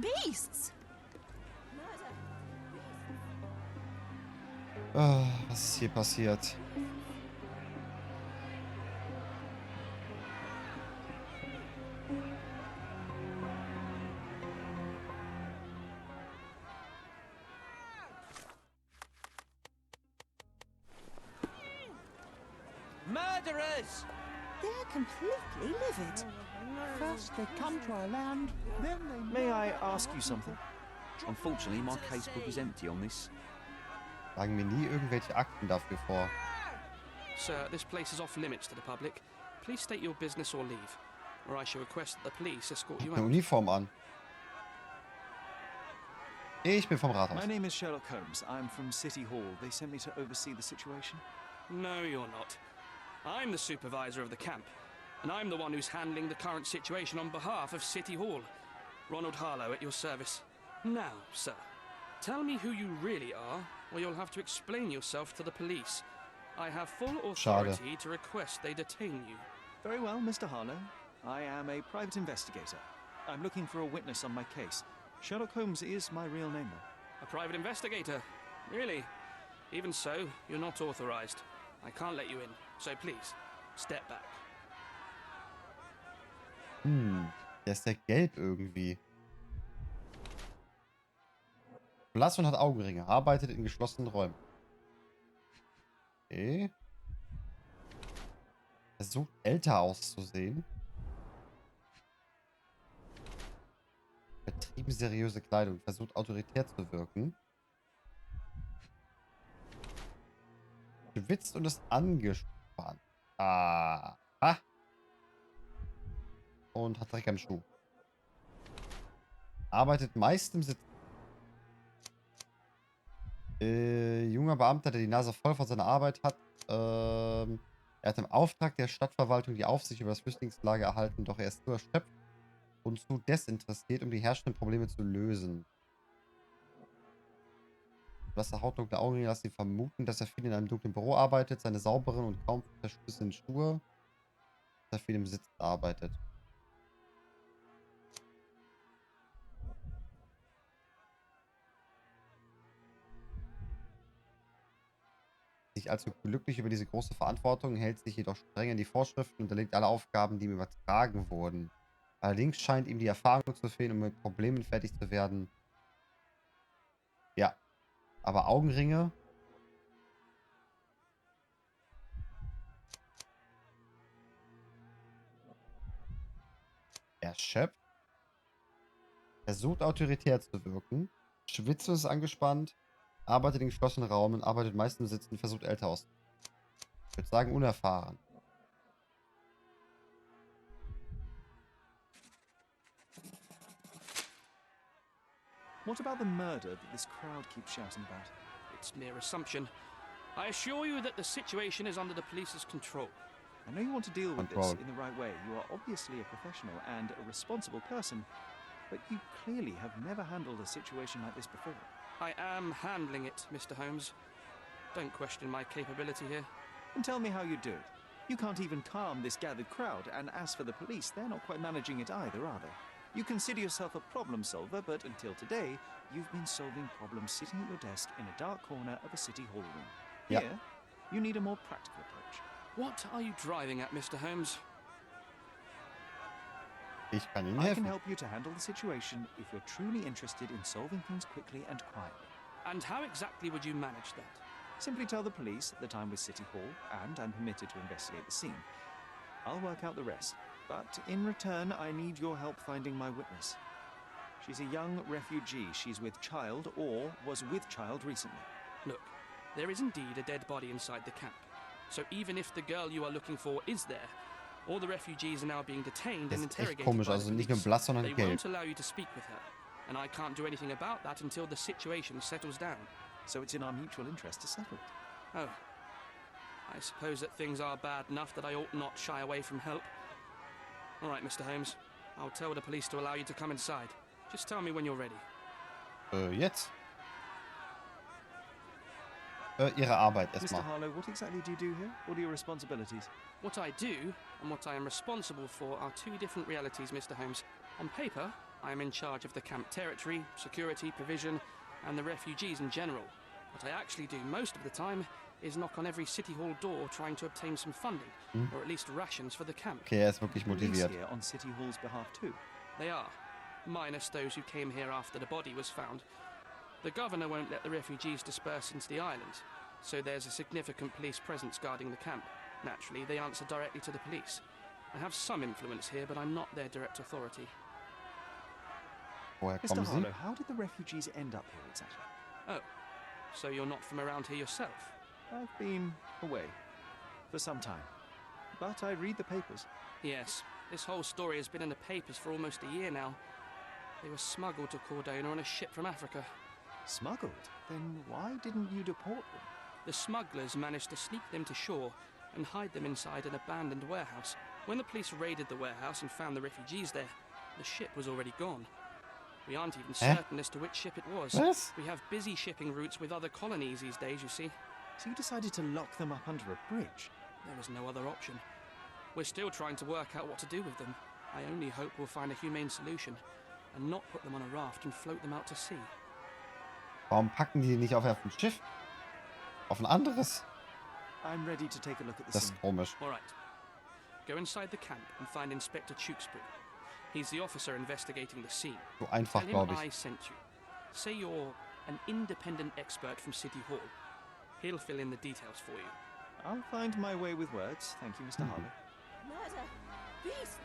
Beasts! Ah, was ist hier passiert? Murderers! They're completely livid. First they come to our land, then they... May I ask you something? Unfortunately, my casebook is empty on this. Sagen mir nie irgendwelche Akten dafür vor. Sir, this place is off limits to the public. Please state your business or leave, or I shall request that the police escort you Eine out. Uniform an. Ich bin vom My Rathaus. name is Sherlock Holmes. I'm from City Hall. They sent me to oversee the situation. No, you're not. I'm the supervisor of the camp, and I'm the one who's handling the current situation on behalf of City Hall. Ronald Harlow at your service. Now, sir, tell me who you really are, or you'll have to explain yourself to the police. I have full authority to request they detain you. Very well, Mr. Harlow. I am a private investigator. I'm looking for a witness on my case. Sherlock Holmes is my real name, though. A private investigator? Really? Even so, you're not authorized. I can't let you in, so please, step back. Der ist ja gelb irgendwie. Blass und hat Augenringe. Arbeitet in geschlossenen Räumen. Okay. Versucht älter auszusehen. Vertrieben seriöse Kleidung. Versucht autoritär zu wirken. Schwitzt und ist angespannt. Ah. Und hat Dreck am Schuh. Arbeitet meist im Sitzen. Junger Beamter, der die Nase voll von seiner Arbeit hat. Er hat im Auftrag der Stadtverwaltung die Aufsicht über das Flüchtlingslager erhalten, doch er ist zu erschöpft und zu desinteressiert, um die herrschenden Probleme zu lösen. Blasse Haut, dunkle Augenringe lassen ihn vermuten, dass er viel in einem dunklen Büro arbeitet, seine sauberen und kaum verschlissenen Schuhe, dass er viel im Sitzen arbeitet. Nicht allzu glücklich über diese große Verantwortung, hält sich jedoch streng an die Vorschriften und erledigt alle Aufgaben, die ihm übertragen wurden. Allerdings scheint ihm die Erfahrung zu fehlen, um mit Problemen fertig zu werden. Ja, aber Augenringe. Erschöpft. Versucht autoritär zu wirken. Schwitzt und ist angespannt. Arbeitet in geschlossenen Raum und arbeitet meist im Sitzen, versucht älter aus. Ich würde sagen, unerfahren. What about the murder that this crowd keeps shouting about? It's mere assumption. I assure you that the situation is under the police's control. I know you want to deal with Control. this in the right way. You are obviously a professional and a responsible person, but you clearly have never handled a situation like this before. I am handling it, Mr. Holmes. Don't question my capability here. And tell me how you do it. You can't even calm this gathered crowd, and as for the police, they're not quite managing it either, are they? You consider yourself a problem solver, but until today, you've been solving problems sitting at your desk in a dark corner of a city hall room. Yeah. Here, you need a more practical approach. What are you driving at, Mr. Holmes? Ich kann Ihnen I can helfen. help you to handle the situation if you're truly interested in solving things quickly and quietly. And how exactly would you manage that? Simply tell the police that I'm with City Hall and I'm permitted to investigate the scene. I'll work out the rest, but in return, I need your help finding my witness. She's a young refugee. She's with child or was with child recently. Look, there is indeed a dead body inside the camp. So even if the girl you are looking for is there, all the refugees are now being detained Das and ist echt interrogated komisch, by also the nicht nur police. blass, sondern They gelb. won't allow you to speak with her, and I can't do anything about that until the situation settles down. So it's in our mutual interest to settle it. Oh, I suppose that things are bad enough that I ought not shy away from help. All right, Mr. Holmes, I'll tell the police to allow you to come inside. Just tell me when you're ready. Jetzt. Ihre Arbeit Mr. erstmal. Harlow, what exactly do you do here? What are your responsibilities? What I do and what I am responsible for are two different realities, Mr. Holmes. On paper, I am in charge of the camp territory, security, provision, and the refugees in general. What I actually do most of the time is knock on every City Hall door trying to obtain some funding, or at least rations for the camp. Okay, er ist wirklich Police motiviert. here on City Hall's behalf too. They are, minus those who came here after the body was found. The governor won't let the refugees disperse into the island, so there's a significant police presence guarding the camp. Naturally, they answer directly to the police. I have some influence here, but I'm not their direct authority. Woher Mr. kommen Sie? Harlow, how did the refugees end up here exactly? Oh, so you're not from around here yourself? I've been away for some time, but I read the papers. Yes, this whole story has been in the papers for almost a year now. They were smuggled to Cordona on a ship from Africa. Smuggled? Then why didn't you deport them? The smugglers managed to sneak them to shore and hide them inside an abandoned warehouse. When the police raided the warehouse and found the refugees there, the ship was already gone. We aren't even certain as to which ship it was. Was? We have busy shipping routes with other colonies these days, you see. So you decided to lock them up under a bridge? There was no other option. We're still trying to work out what to do with them. I only hope we'll find a humane solution and not put them on a raft and float them out to sea. Warum packen die nicht auf ein Schiff? Auf ein anderes? I'm ready to take a look at the Das ist scene. komisch. All right. Go inside the camp and find Inspector Tewkesbury. He's the officer investigating the scene. So einfach, Tell him glaube I ich. sent you. Say you're an independent expert from City Hall. He'll fill in the details for you. I'll find my way with words. Thank you, Mr. Harlow. Murder! Beasts!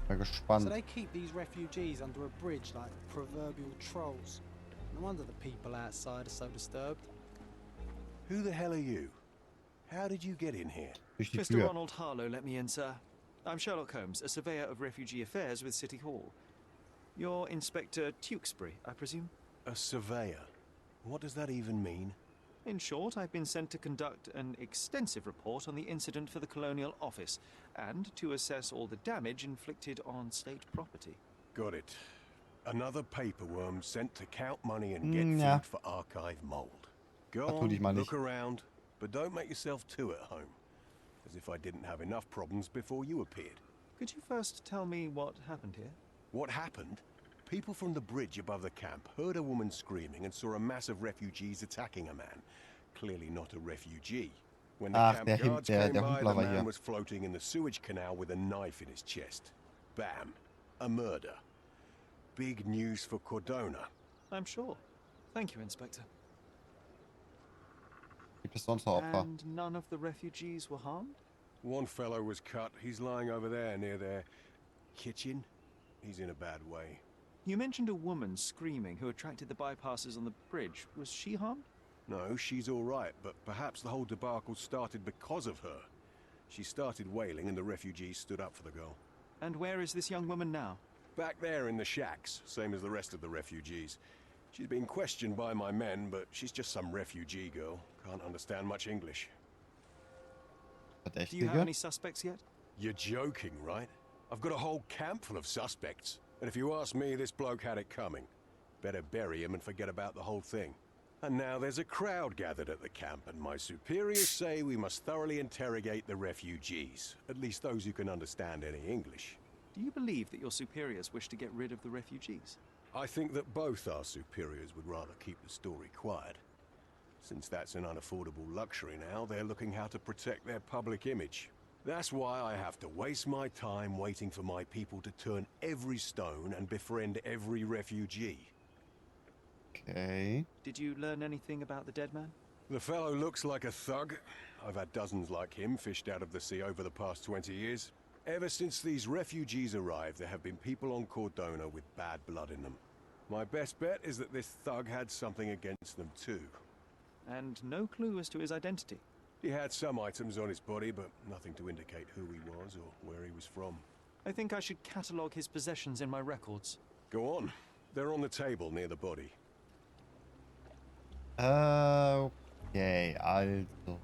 Bin So gespannt. they keep these refugees under a bridge like proverbial trolls. No wonder the people outside are so disturbed. Who the hell are you? How did you get in here? Durch die Mr. Tür. Ronald Harlow let me in, sir. I'm Sherlock Holmes, a surveyor of refugee affairs with City Hall. You're Inspector Tewkesbury, I presume? A surveyor? What does that even mean? In short, I've been sent to conduct an extensive report on the incident for the Colonial Office and to assess all the damage inflicted on state property. Got it. Another paperworm sent to count money and get Ja. food for archive mold. Go Da tu dich mal on, nicht. look around, but don't make yourself too at home. As if I didn't have enough problems before you appeared. Could you first tell me what happened here? What happened? People from the bridge above the camp heard a woman screaming and saw a mass of refugees attacking a man. Clearly not a refugee. When the Ach, camp der guards der came by, Humpler the war man hier. was floating in the sewage canal with a knife in his chest. Bam. A murder. Big news for Cordona. I'm sure. Thank you, Inspector. Gibt es sonst noch Opfer? And none of the refugees were harmed? One fellow was cut. He's lying over there near their kitchen. He's in a bad way. You mentioned a woman screaming who attracted the bypassers on the bridge. Was she harmed? No, she's all right, but perhaps the whole debacle started because of her. She started wailing and the refugees stood up for the girl. And where is this young woman now? Back there in the shacks, same as the rest of the refugees. She's been questioned by my men, but she's just some refugee girl. Can't understand much English. Do you have Verdächtige? any suspects yet? You're joking, right? I've got a whole camp full of suspects. And if you ask me, this bloke had it coming. Better bury him and forget about the whole thing. And now there's a crowd gathered at the camp, and my superiors say we must thoroughly interrogate the refugees. At least those who can understand any English. Do you believe that your superiors wish to get rid of the refugees? I think that both our superiors would rather keep the story quiet. Since that's an unaffordable luxury now, they're looking how to protect their public image. That's why I have to waste my time waiting for my people to turn every stone and befriend every refugee. Okay. Did you learn anything about the dead man? The fellow looks like a thug. I've had dozens like him fished out of the sea over the past 20 years. Ever since these refugees arrived, there have been people on Cordona with bad blood in them. My best bet is that this thug had something against them too. And no clue as to his identity. He had some items on his body, but nothing to indicate who he was or where he was from. I think I should catalogue his possessions in my records. Go on. They're on the table near the body. Okay, also.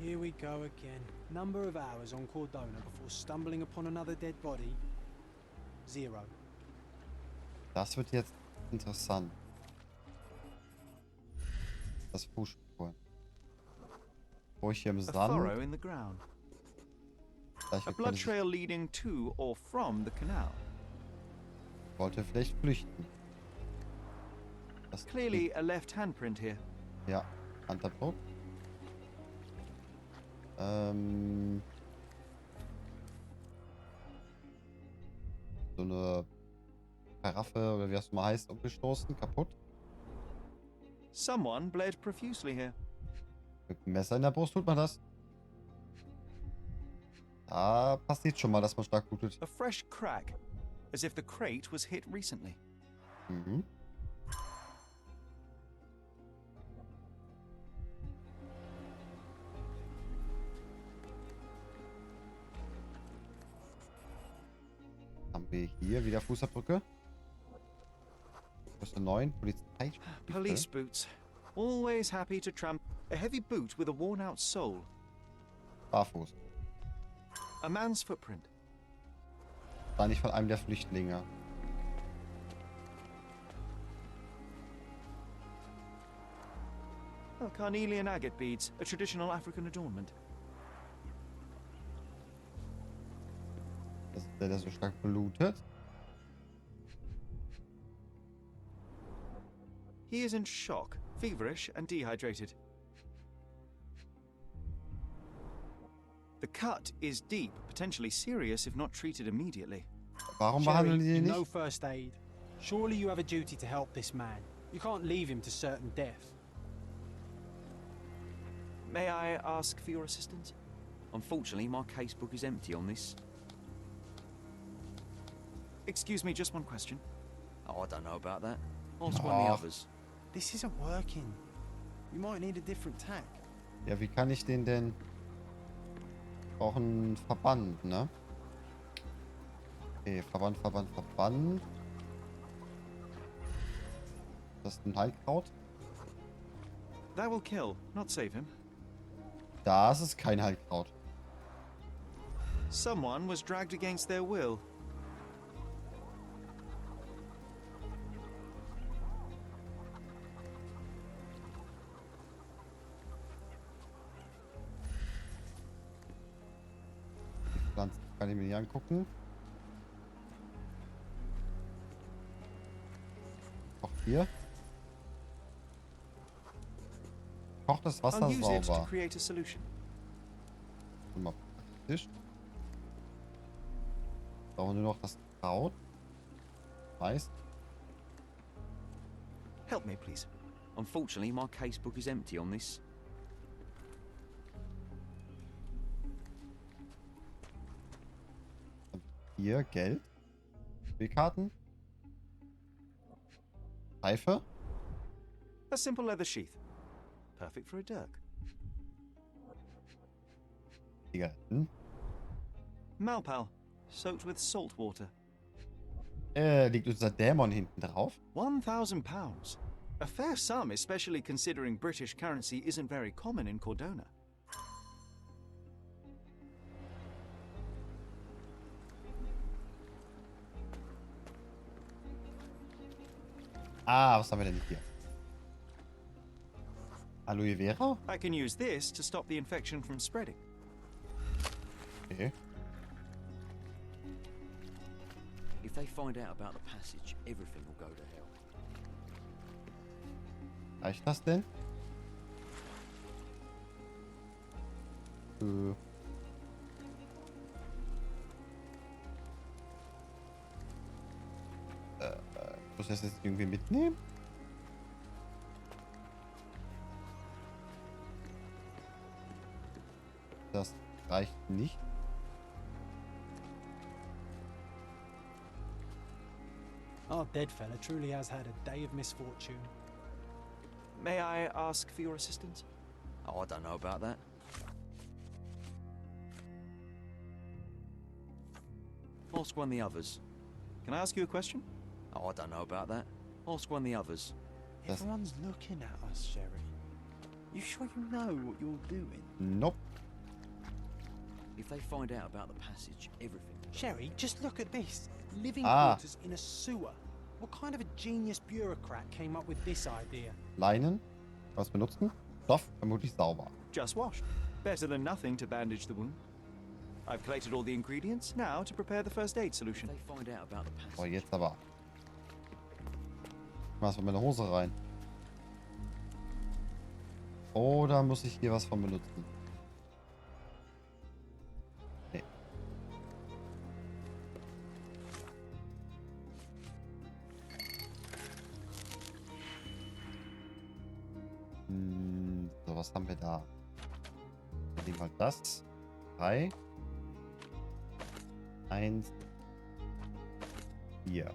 Here we go again. Number of hours on Cordona before stumbling upon another dead body. 0. Das wird jetzt interessant. Das Fußspuren. Wo ich hier im A Sand. furrow in the ground. Vielleicht A kann blood ich, trail leading to or from the canal. wollte vielleicht flüchten. Das Clearly a left handprint here. Ja, Handabdruck. So eine Karaffe oder wie das mal heißt, umgestoßen, kaputt. Someone bled profusely here. Mit dem Messer in der Brust tut man das. Da passiert schon mal, dass man stark blutet. A fresh crack, as if the crate was hit recently. Mhm. Haben wir hier wieder Fußabdrücke. Größe 9, Polizei. Police boots. Always happy to tramp. A heavy boot with a worn out sole. Barfuß. A man's footprint. Wahrscheinlich von einem der Flüchtlinge. Oh, carnelian agate beads, a traditional African adornment. Das ist der so stark blutet. He is in shock, feverish, and dehydrated. The cut is deep, potentially serious if not treated immediately. Warum Sherry, behandeln die you ihn know nicht? first aid. Surely you have a duty to help this man. You can't leave him to certain death. May I ask for your assistance? Unfortunately, my casebook is empty on this. Excuse me, just one question. Oh, I don't know about that. Ask one of the Oh. others. This isn't working. You might need a different tack. Ja, wie kann ich den denn... Auch ein Verband, ne? Okay, Verband. Das ist ein Heilkraut. That will kill, not save him. Das ist kein Heilkraut. Someone was dragged against their will. Die Pflanzen kann ich mir nicht angucken. Auch hier. Kocht das Wasser I'll use it to sauber. create a solution. Mal praktisch. Brauchen wir nur noch das Kraut. Meist. Help me, please. Unfortunately, my casebook is empty on this. Hier Geld. Spielkarten. Pfeife. A simple leather sheath. Perfect for a dirk. Zigaretten. Malpal, soaked with salt water. Liegt unser Dämon hinten drauf? £1,000. A fair sum, especially considering British currency isn't very common in Cordona. Ah, was haben wir denn hier? Aloe Vera? I can use this to stop the infection from spreading. Okay. If they find out about the passage, everything will go to hell. Reicht das denn? Muss ich das jetzt irgendwie mitnehmen? Das reicht nicht. Our dead fella truly has had a day of misfortune. May I ask for your assistance? Oh, I don't know about that. Ask one of the others. Can I ask you a question? Oh, I don't know about that. Ask one of the others. Das- Everyone's looking at us, Sherry. You sure you know what you're doing? Nope. If they find out about the passage, everything will go. Sherry, just look at this. Living Ah. quarters in a sewer. What kind of a genius bureaucrat came up with this idea? Leinen. Was benutzen? Stoff, vermutlich sauber. Just washed. Better than nothing to bandage the wound. I've collected all the ingredients, now to prepare the first aid If solution. they find out about the Oh, passage, jetzt aber. Ich mach's in meine Hose rein. Oder muss ich hier was von benutzen? Nee. So, was haben wir da? Wir nehmen halt das. 3. 1. 4.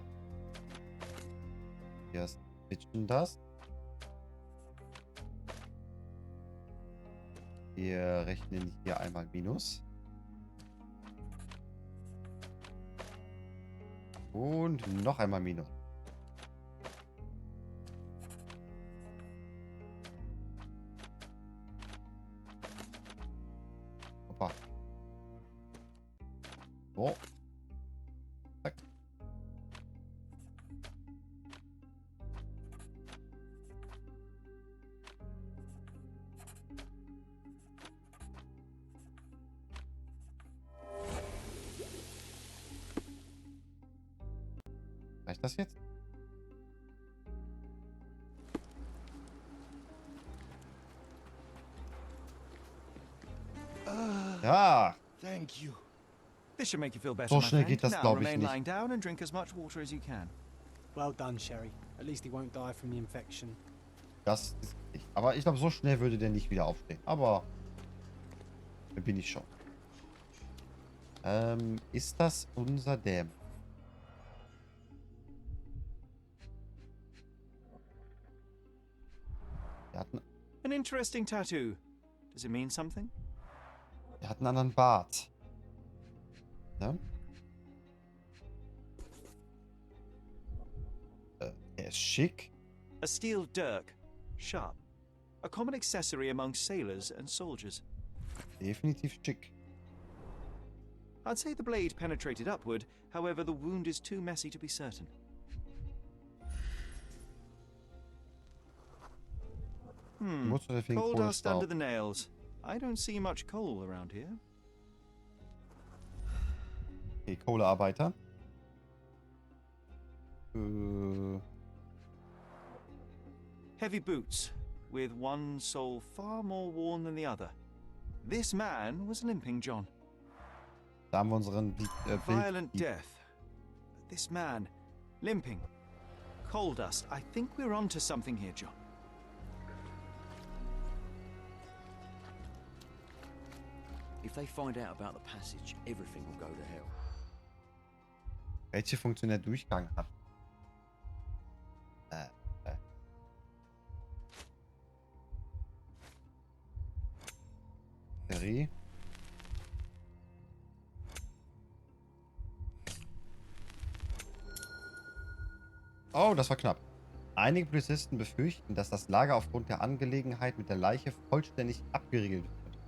Wir switchen das. Wir rechnen hier einmal Minus. Und noch einmal Minus. Opa. So. Zack. Reicht das jetzt? Ja, Thank you. This should make you feel better, so my schnell friend. geht das, Now glaube ich, remain nicht. lying down and drink as much water as you can. Well done, Sherry. At least he won't die from the infection. Das ist richtig. Aber ich glaube, so schnell würde der nicht wieder aufstehen. Aber da bin ich schon. Ist das unser Dämon? An interesting tattoo. Does it mean something? Der hat einen anderen Bart. Ne? Der ist schick. A steel dirk. Sharp. A common accessory among sailors and soldiers. Definitiv schick. I'd say the blade penetrated upward, however the wound is too messy to be certain. Mutter der Coal dust Kohlenstaub. under the nails. I don't see much coal around here. Okay, Kohlearbeiter. Heavy boots, with one sole far more worn than the other. This man was limping, John. Da haben wir unseren Violent Bild. death. This man, limping. Coal dust. I think we're onto something here, John. if they find out about the passage, everything will go to hell. Welche Funktion der Durchgang hat? Batterie. Oh, das war knapp. Einige Polizisten befürchten, dass das Lager aufgrund der Angelegenheit mit der Leiche vollständig abgeriegelt wird,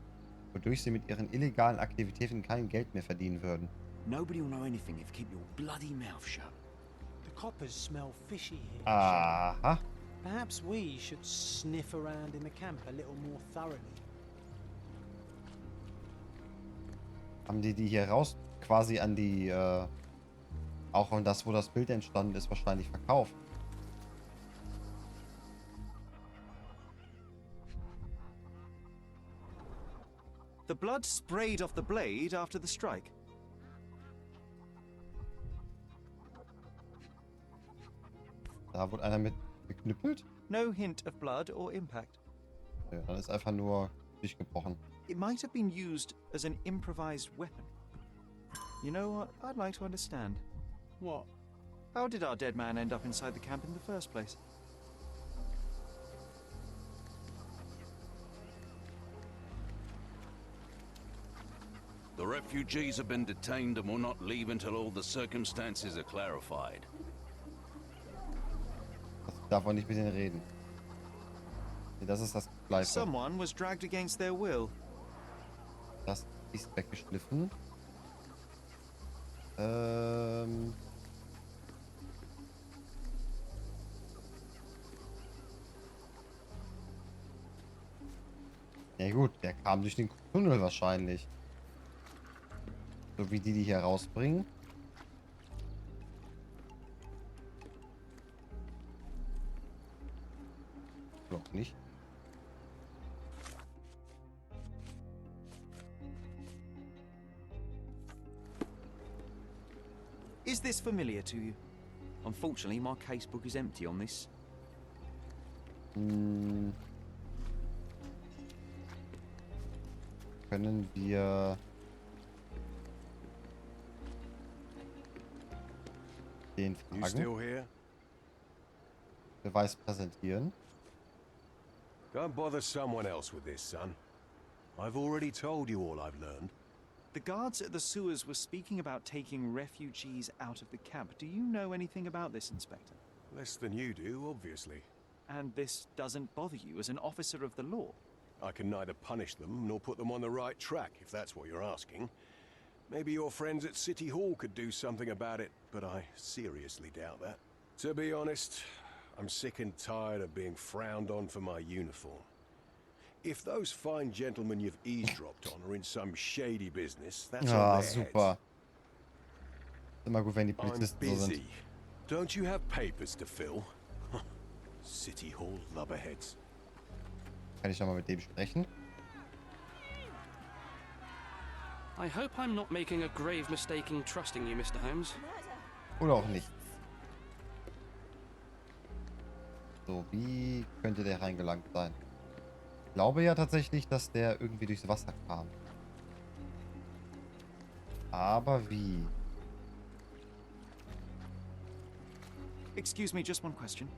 wodurch sie mit ihren illegalen Aktivitäten kein Geld mehr verdienen würden. Nobody will know anything if you keep your bloody mouth shut. The coppers smell fishy here. Aha. Sherry. Perhaps we should sniff around in the camp a little more thoroughly. Haben die hier raus quasi an die, auch an das, wo das Bild entstanden ist, wahrscheinlich verkauft. The blood sprayed off the blade after the strike. Da wurde einer mit geknüppelt. No hint of blood or impact. Ja, dann ist einfach nur durchgebrochen. It might have been used as an improvised weapon. You know what? I'd like to understand. What? How did our dead man end up inside the camp in the first place? The refugees have been detained and will not leave until all the circumstances are clarified. Ich darf auch nicht mit denen reden. Nee, das ist das Gleiche. Someone was dragged against their will. Das ist weggeschliffen. Ja gut, der kam durch den Tunnel wahrscheinlich. So wie die hier rausbringen. Doch nicht. Is this familiar to you? Unfortunately, my casebook is empty on this. Können wir den You still fragen? here? Beweis präsentieren. Go and bother someone else with this, son. I've already told you all I've learned. The guards at the sewers were speaking about taking refugees out of the camp. Do you know anything about this, Inspector? Less than you do, obviously. And this doesn't bother you as an officer of the law? I can neither punish them nor put them on the right track, if that's what you're asking. Maybe your friends at City Hall could do something about it, but I seriously doubt that. To be honest, I'm sick and tired of being frowned on for my uniform. If those fine gentlemen you've eavesdropped on are in some shady business, that's Ah, on their super. heads. Ist immer gut, wenn die I'm Polizisten so busy. sind. Don't you have papers to fill? City Hall lubberheads. Kann ich noch mal mit dem sprechen? I hope I'm not making a grave mistake in trusting you, Mr. Holmes. Oder auch nicht. So, wie könnte der reingelangt sein? Ich glaube ja tatsächlich, dass der irgendwie durchs Wasser kam. Aber wie? Excuse me, just one question.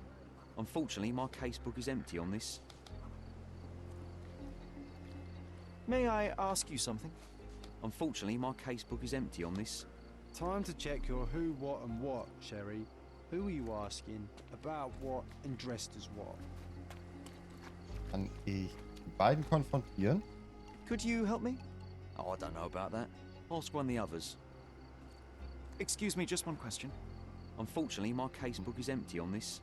Unfortunately, my casebook is empty on this. May I ask you something? Unfortunately, my casebook is empty on this. Time to check your who, what, and what, Sherry. Who are you asking? About what? And dressed as what? Kann ich die beiden konfrontieren? Could you help me? Oh, I don't know about that. Ask one of the others. Excuse me, just one question. Unfortunately, my casebook is empty on this.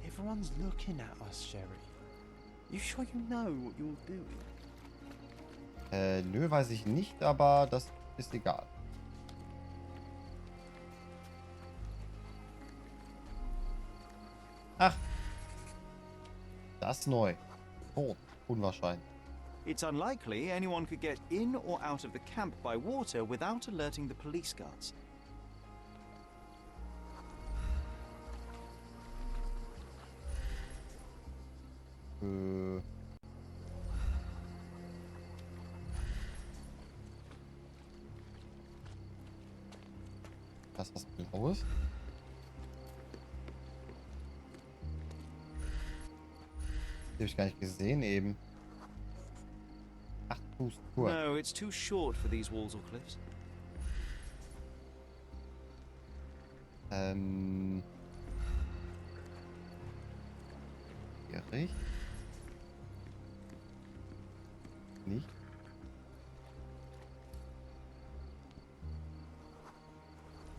Everyone's looking at us, Sherry. You sure you know what you're doing? Nö, weiß ich nicht, aber das ist egal. Ach. Das ist neu. Oh, unwahrscheinlich. It's unlikely anyone could get in or out of the camp by water without alerting the police guards. Das was Blaues. Die habe ich gar nicht gesehen eben. 8 Fuß kurz. No, it's too short for these walls or cliffs. Schwierig. Nicht.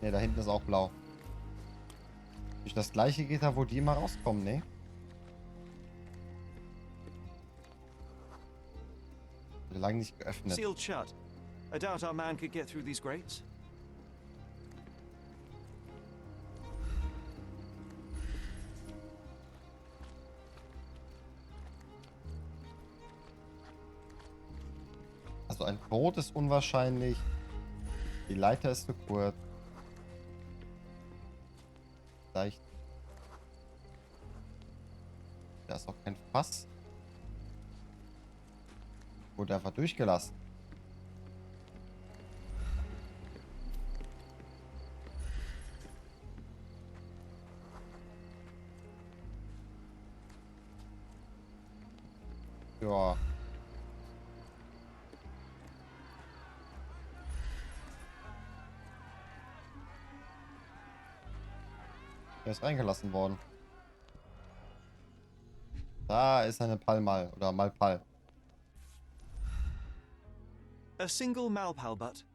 Ne, da hinten ist auch blau. Durch das gleiche geht da, wo die immer rauskommen, ne? Lange nicht geöffnet. Sealed shut. I doubt our man could get through these grates. Also ein Code ist unwahrscheinlich. Die Leiter ist zu kurz. Vielleicht. Da ist auch kein Fass. Wurde einfach durchgelassen. Ja. Er ist reingelassen worden. Da ist eine Palmal oder Malpal. A single Malpal butt.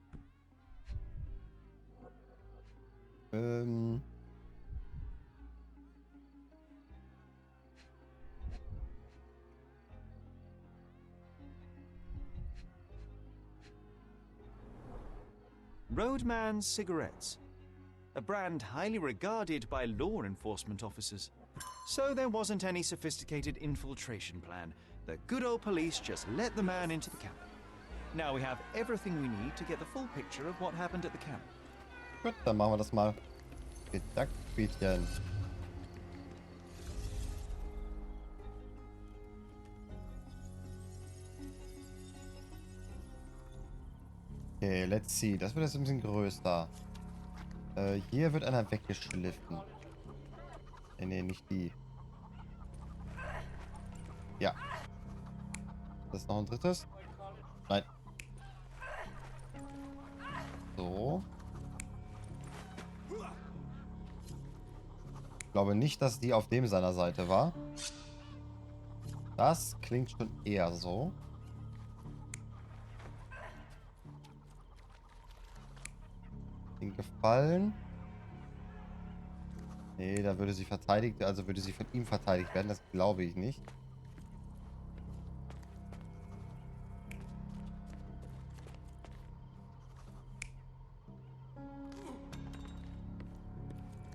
Roadman's cigarettes. A brand highly regarded by law enforcement officers. So there wasn't any sophisticated infiltration plan. The good old police just let the man into the camp. Now we have everything we need to get the full picture of what happened at the camp. Gut, dann machen wir das mal. Gedankenspielchen. Okay, let's see. Das wird jetzt ein bisschen größer. Hier wird einer weggeschliffen. Nee, nicht die. Ja. Das ist noch ein drittes? Nein. So. Ich glaube nicht, dass die auf dem seiner Seite war. Das klingt schon eher so. Den gefallen. Nee, da würde sie verteidigt, also würde sie von ihm verteidigt werden. Das glaube ich nicht.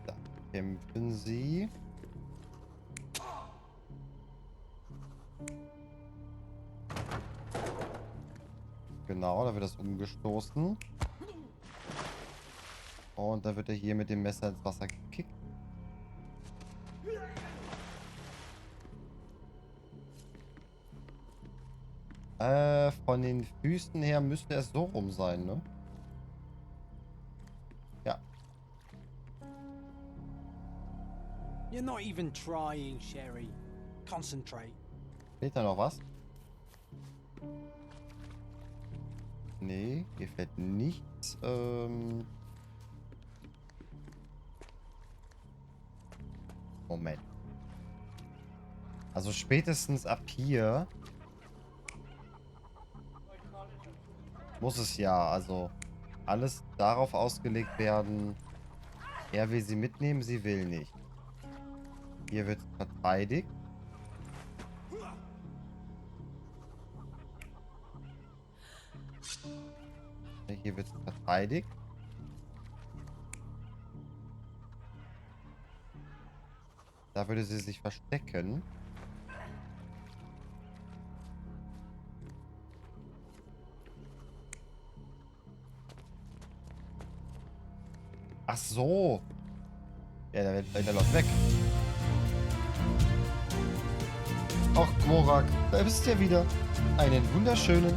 Da kämpfen sie. Genau, da wird das umgestoßen. Und da wird er hier mit dem Messer ins Wasser gekickt. Von den Füßen her müsste es so rum sein, ne? Ja. You're not even trying, Sherry. Concentrate. Fehlt da noch was? Nee, hier fehlt nichts. Moment. Also spätestens ab hier muss es ja, also alles darauf ausgelegt werden. Er will sie mitnehmen, sie will nicht. Hier wird verteidigt. Hier wird verteidigt. Da würde sie sich verstecken. Ach so. Ja, der läuft weg. Ach, Gorak, da bist du ja wieder. Einen wunderschönen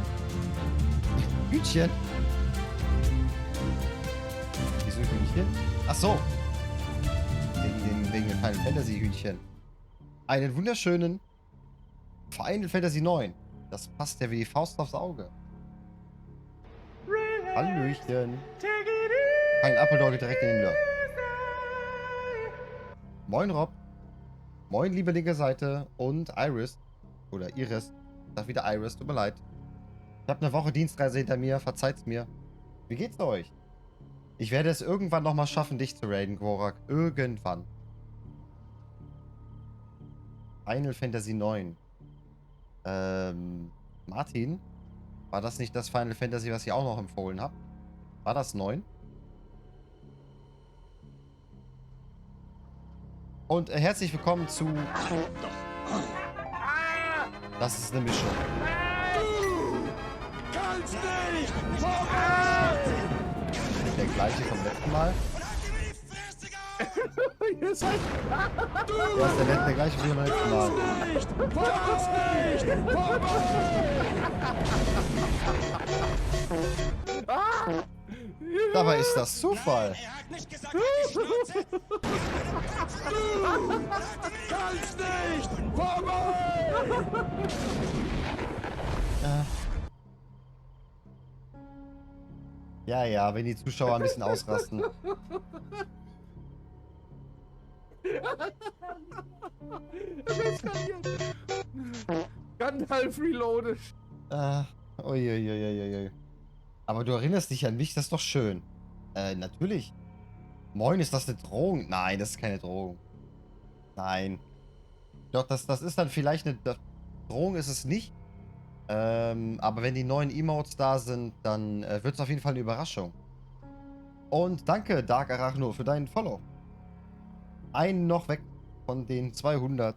Hühnchen. Wieso Hühnchen? Ach so. Wegen dem Final Fantasy Hühnchen. Einen wunderschönen Final Fantasy 9. Das passt ja wie die Faust aufs Auge. Hallöchen. Ein Appeldorge direkt in den Lurk. Moin Rob. Moin liebe linke Seite und Iris. Oder Iris. Ich sag wieder Iris, tut mir leid. Ich habe eine Woche Dienstreise hinter mir, verzeiht's mir. Wie geht's euch? Ich werde es irgendwann nochmal schaffen, dich zu raiden, Gorak. Irgendwann. Final Fantasy 9. Martin? War das nicht das Final Fantasy, was ich auch noch empfohlen habe? War das 9? Und herzlich willkommen zu... Das ist eine Mischung. Kannst nicht! Der gleiche vom letzten Mal. Ihr seid... Ja, ist der gleiche wie beim letzten Mal. Nicht! Vorwärts nicht! Vorwärts! Dabei ist das Zufall. Er hat nicht gesagt, halt die Schnauze! Du kannst nicht! Vorbei! Ja, ja, wenn die Zuschauer ein bisschen ausrasten. Gandalf reloaded. Uiuiuiui. Aber du erinnerst dich an mich, das ist doch schön. Natürlich. Moin, ist das eine Drohung? Nein, das ist keine Drohung. Nein. Doch, das ist dann vielleicht eine... Drohung ist es nicht. Aber wenn die neuen Emotes da sind, dann wird es auf jeden Fall eine Überraschung. Und danke, Dark Arachno, für deinen Follow. Einen noch weg von den 200.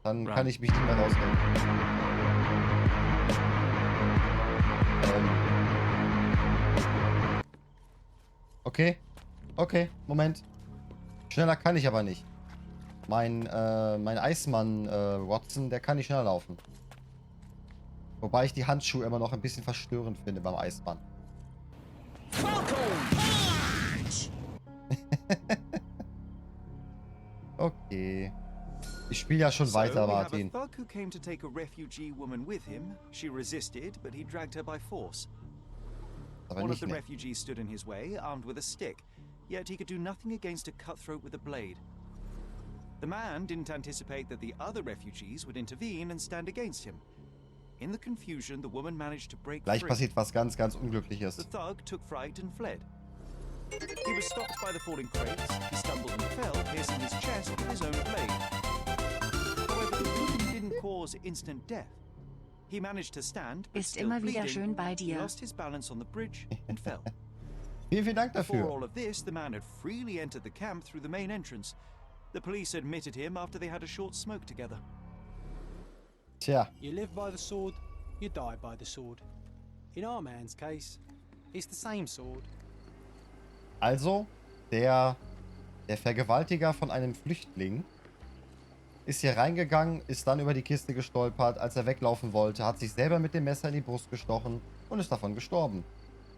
Dann kann ich mich nicht mehr rausreden. Okay. Okay, Moment. Schneller kann ich aber nicht. Mein Eismann, Watson, der kann nicht schneller laufen. Wobei ich die Handschuhe immer noch ein bisschen verstörend finde beim Eismann. Okay. Ich spiele ja schon weiter, Martin. So, we have a thug who came to take a refugee woman with him. She resisted, but he dragged her by force. Aber One of nicht the mehr. refugees stood in his way, armed with a stick, yet he could do nothing against a cutthroat with a blade. The man didn't anticipate that the other refugees would intervene and stand against him. In the confusion, the woman managed to break Gleich free. passiert was ganz, ganz Unglückliches. The thug took fright and fled. He was stopped by the falling crates. He stumbled and fell, piercing his chest with his own blade. However, the wound didn't cause instant death. He managed to stand, but Ist still immer wieder bleeding, schön bei he dir. lost his balance on the bridge and fell. Vielen, vielen Dank Before dafür. all of this, the man had freely entered the camp through the main entrance. The police admitted him after they had a short smoke together. Tja, You live by the sword, you die by the sword. In our man's case, it's the same sword. also, der Vergewaltiger von einem Flüchtling ist hier reingegangen, ist dann über die Kiste gestolpert, als er weglaufen wollte, hat sich selber mit dem Messer in die Brust gestochen und ist davon gestorben.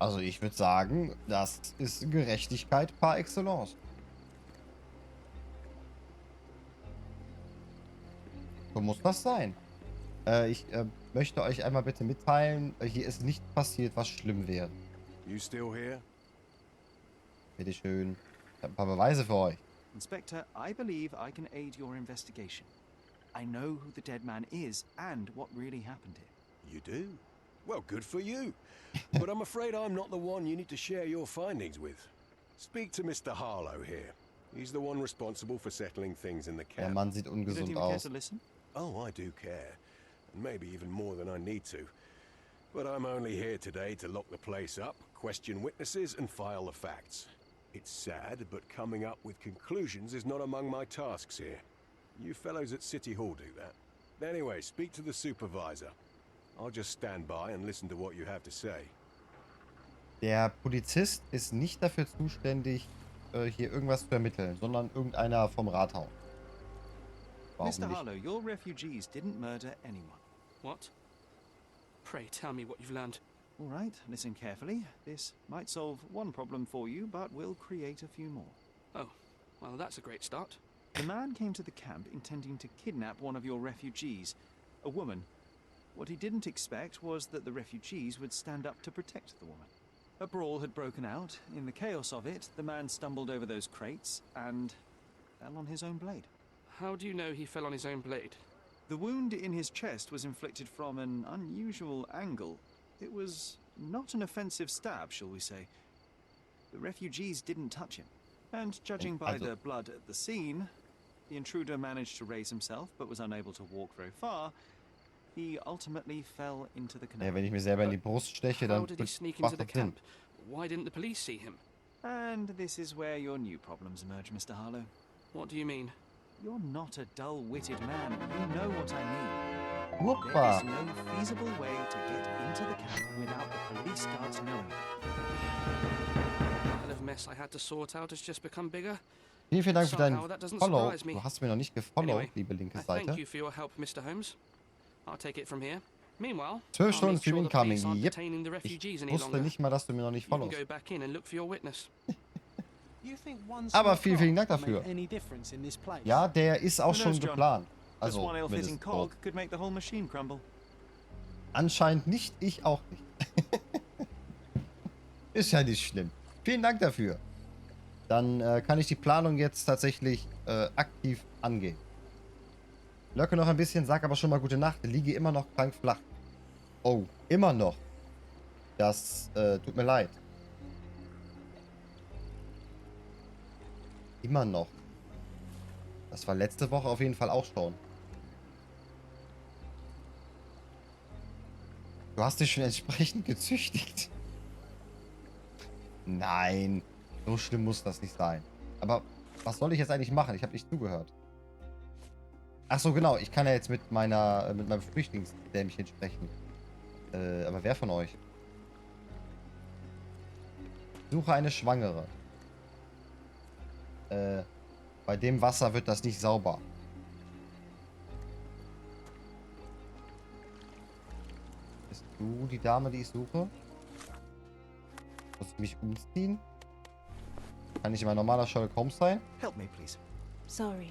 Also ich würde sagen, das ist Gerechtigkeit par excellence. So muss das sein. Ich möchte euch einmal bitte mitteilen, hier ist nicht passiert, was schlimm wäre. You still here? Bitte schön. Ich habe ein paar Beweise für euch. Inspector, I believe I can aid your investigation. I know who the dead man is and what really happened here. You do? Well, good for you. But I'm afraid I'm not the one you need to share your findings with. Speak to Mr. Harlow here. He's the one responsible for settling things in the Der camp. Mann sieht You don't ungesund even care aus. to listen? Oh, I do care. And maybe even more than I need to. But I'm only here today to lock the place up, question witnesses, and file the facts. It's sad, but coming up with conclusions is not among my tasks here. You fellows at City Hall do that. Anyway, speak to the supervisor. I'll just stand by and listen to what you have to say. Der Polizist ist nicht dafür zuständig, hier irgendwas zu ermitteln, sondern irgendeiner vom Rathaus. Warum Mr. nicht? Harlow, your refugees didn't murder anyone. What? Pray tell me what you've learned. All right, listen carefully. This might solve one problem for you, but will create a few more. Oh, well, that's a great start. The man came to the camp intending to kidnap one of your refugees, a woman. What he didn't expect was that the refugees would stand up to protect the woman. A brawl had broken out. In the chaos of it, the man stumbled over those crates and fell on his own blade. How do you know he fell on his own blade? The wound in his chest was inflicted from an unusual angle. It was not an offensive stab, shall we say. The refugees didn't touch him. And judging by the blood at the scene, the intruder managed to raise himself but was unable to walk very far. He ultimately fell into the canal. Ja, wenn ich mir selber in die Brust steche, How dann did he sneak macht into the das Sinn. camp? Why didn't the police see him? And this is where your new problems emerge, Mr. Harlow. What do you mean? You're not a dull-witted man. You know what I mean. There Wuppa. is no feasible way to get into the camp without the police guards knowing it. The hell of mess I had to sort out has just become bigger. Vielen, vielen Dank für deinen Somehow that doesn't Follow. surprise me. Du hast mir noch nicht gefollowt, Anyway, liebe linke I thank Seite. you for your help, Mr. Holmes. I'll take it from here. Meanwhile, 12 I'll Stunden make Stream sure the police incoming. aren't Yep. detaining the refugees Ich any wusste longer. nicht mal, dass du mir noch nicht You can followst. go back in and look for your witness. You think one Aber small vielen, vielen Dank clock will dafür. make any difference in this place? Ja, der ist auch Who schon knows, John? geplant. Just Also, one ill-fitting mindestens so. cog could make the whole machine crumble. Anscheinend nicht, ich auch nicht. Ist ja nicht schlimm. Vielen Dank dafür. Dann kann ich die Planung jetzt tatsächlich aktiv angehen. Löcke noch ein bisschen, sag aber schon mal gute Nacht. Liege immer noch krank flach. Oh, immer noch. Das tut mir leid. Immer noch. Das war letzte Woche auf jeden Fall auch schon. Du hast dich schon entsprechend gezüchtigt. Nein, so schlimm muss das nicht sein. Aber was soll ich jetzt eigentlich machen? Ich habe nicht zugehört. Ach so, genau. Ich kann ja jetzt mit meinem Flüchtlingsdämchen sprechen. Aber wer von euch? Suche eine Schwangere. Bei dem Wasser wird das nicht sauber. Bist du die Dame, die ich suche? Muss ich mich umziehen? Kann ich immer normaler Sherlock Holmes sein? Help me, please. Sorry.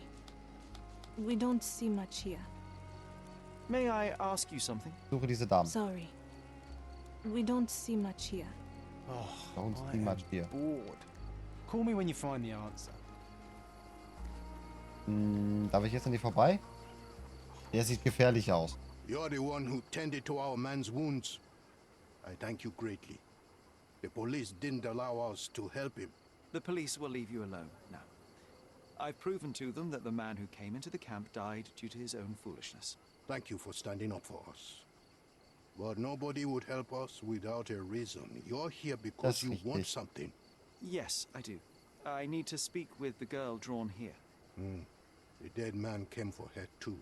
We don't see much here. May I ask you something? Suche diese Dame. Sorry. We don't see much here. Oh, Don't I see am much here. bored. Call me when you find the answer. Darf ich jetzt an die vorbei? Der sieht gefährlich aus. You're the one who tended to our man's wounds. I thank you greatly. The police didn't allow us to help him. The police will leave you alone now. I've proven to them that the man who came into the camp died due to his own foolishness. Thank you for standing up for us. But nobody would help us without a reason. You're here because That's you want richtig. something. Yes, I do. I need to speak with the girl drawn here. The dead man came for her too.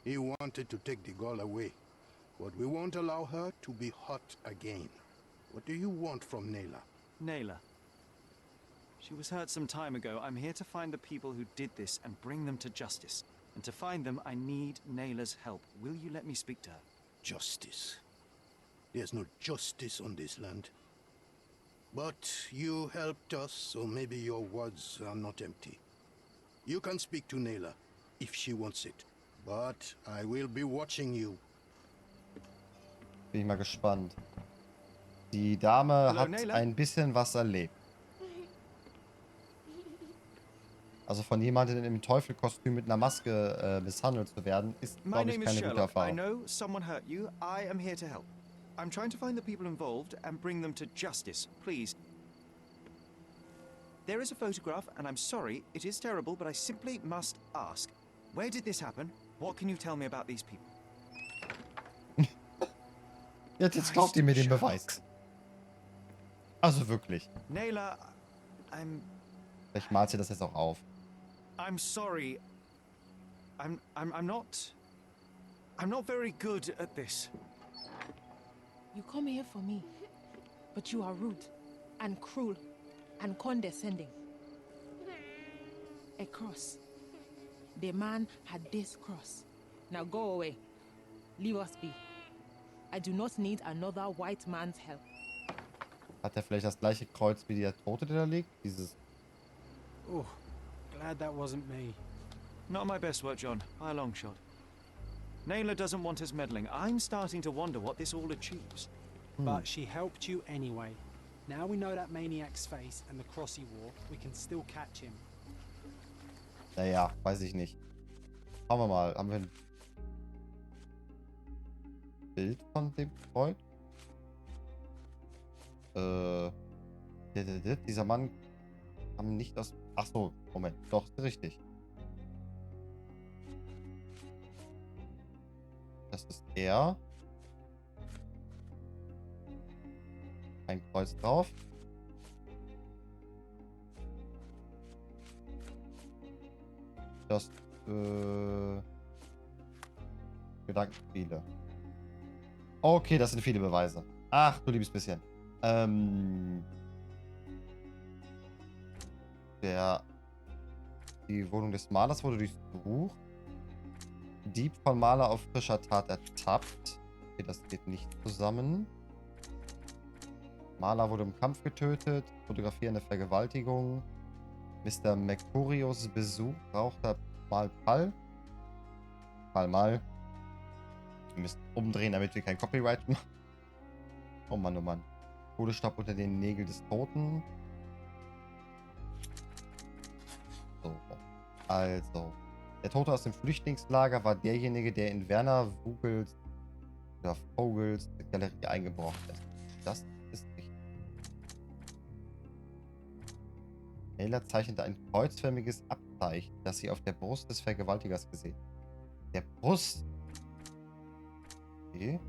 He wanted to take the girl away, but we won't allow her to be hurt again. What do you want from Naylor? Naylor. She was hurt some time ago. I'm here to find the people who did this and bring them to justice. And to find them, I need Naylor's help. Will you let me speak to her? Justice. There's no justice on this land. But you helped us, so maybe your words are not empty. You can speak to Naylor, if she wants it. But I will be watching you. Bin ich mal gespannt. Die Dame Hallo, hat Naylor? ein bisschen was erlebt. Also von jemandem im Teufelkostüm mit einer Maske misshandelt zu werden, ist, My glaube ich, name is keine gute Sherlock. I Erfahrung. know someone hurt you. I am here to help. I'm trying to find the people involved and bring them to justice. Please. There is a photograph, and I'm sorry, it is terrible, but I simply must ask. Where did this happen? What can you tell me about these people? Jetzt glaubt ihr mir den Beweis. Also wirklich. Naylor, Vielleicht malt sie das jetzt auch auf. I'm sorry. I'm not very good at this. You come here for me, but you are rude and cruel and condescending. A cross. The man had this cross. Now go away. Leave us be. I do not need another white man's help. Hat er vielleicht das gleiche Kreuz wie der Tote, der da liegt? Dieses. Oh, glad that wasn't me. Not my best work, John, by a long shot. Naylor doesn't want us meddling. I'm starting to wonder what this all achieves. But she helped you anyway. Now we know that maniac's face and the cross he wore, we can still catch him. Naja, weiß ich nicht. Schauen wir mal. Haben wir ein Bild von dem Kreuz? Dieser Mann kam nicht aus. Ach so, Moment. Doch, ist richtig. Das ist er. Ein Kreuz drauf. Das, Gedankenspiele. Okay, das sind viele Beweise. Ach, du liebes bisschen. Die Wohnung des Malers wurde durchsucht. Dieb von Maler auf frischer Tat ertappt. Okay, das geht nicht zusammen. Maler wurde im Kampf getötet. Fotografie eine Vergewaltigung. Mr. Mercurius Besuch brauchte Mal. Wir müssen umdrehen, damit wir kein Copyright machen. Oh Mann, oh Mann. Todesstab unter den Nägeln des Toten. So. Also. Der Tote aus dem Flüchtlingslager war derjenige, der in Werner Vogels Galerie eingebrochen ist. Das ist richtig. Naylor zeichnete ein kreuzförmiges Abzeichen, das sie auf der Brust des Vergewaltigers gesehen. Der Brust? Okay.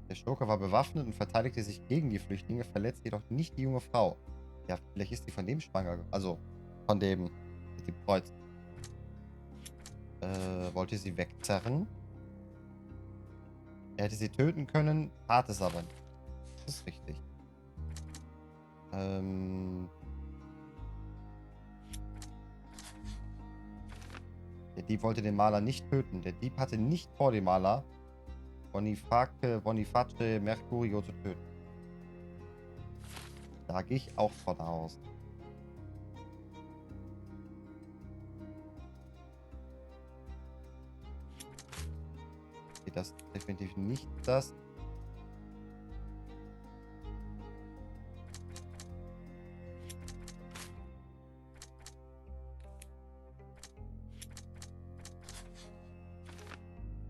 Der Schurke war bewaffnet und verteidigte sich gegen die Flüchtlinge, verletzte jedoch nicht die junge Frau. Ja, vielleicht ist sie von dem schwanger. Also, von dem mit dem Kreuz. Wollte sie wegzerren. Er hätte sie töten können, tat es aber nicht. Das ist richtig. Der Dieb wollte den Maler nicht töten. Der Dieb hatte nicht vor, den Maler Boniface Mercurio zu töten. Da gehe ich auch von aus. Okay, das ist definitiv nicht das.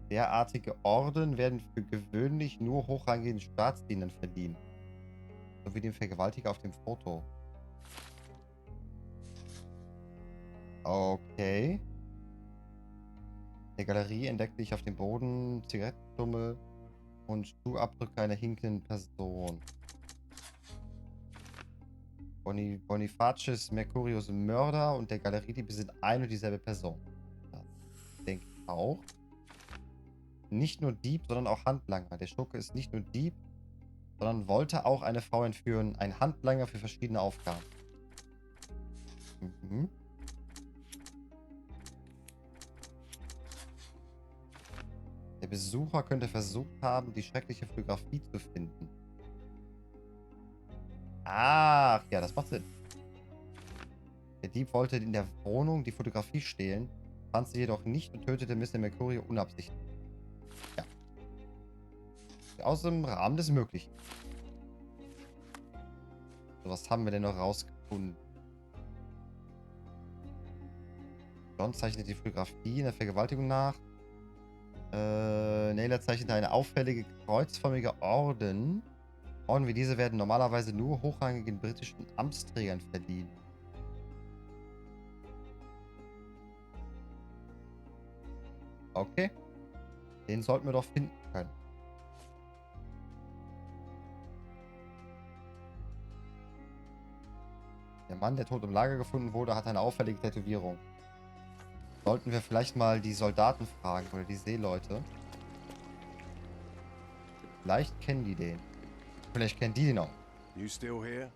Derartige Orden werden für gewöhnlich nur hochrangigen Staatsdienern verliehen. So wie dem Vergewaltiger auf dem Foto. Okay. In der Galerie entdeckte ich auf dem Boden Zigarettenstummel und Schuhabdrücke einer hinkenden Person. Bonifacius Mercurius Mörder und der Galeriediebe sind ein und dieselbe Person. Das denke ich auch. Nicht nur Dieb, sondern auch Handlanger. Der Schurke ist nicht nur Dieb, sondern wollte auch eine Frau entführen. Ein Handlanger für verschiedene Aufgaben. Mhm. Der Besucher könnte versucht haben, die schreckliche Fotografie zu finden. Ach, ja, das macht Sinn. Der Dieb wollte in der Wohnung die Fotografie stehlen, fand sie jedoch nicht und tötete Mr. Mercurio unabsichtlich. Ja. Aus dem Rahmen des Möglichen. So, was haben wir denn noch rausgefunden? John zeichnet die Fotografie in der Vergewaltigung nach. Naylor zeichnete eine auffällige kreuzförmige Orden. Orden wie diese werden normalerweise nur hochrangigen britischen Amtsträgern verliehen. Okay. Den sollten wir doch finden können. Der Mann, der tot im Lager gefunden wurde, hat eine auffällige Tätowierung. Sollten wir vielleicht mal die Soldaten fragen oder die Seeleute. Vielleicht kennen die den. Vielleicht kennen die den auch. You still here?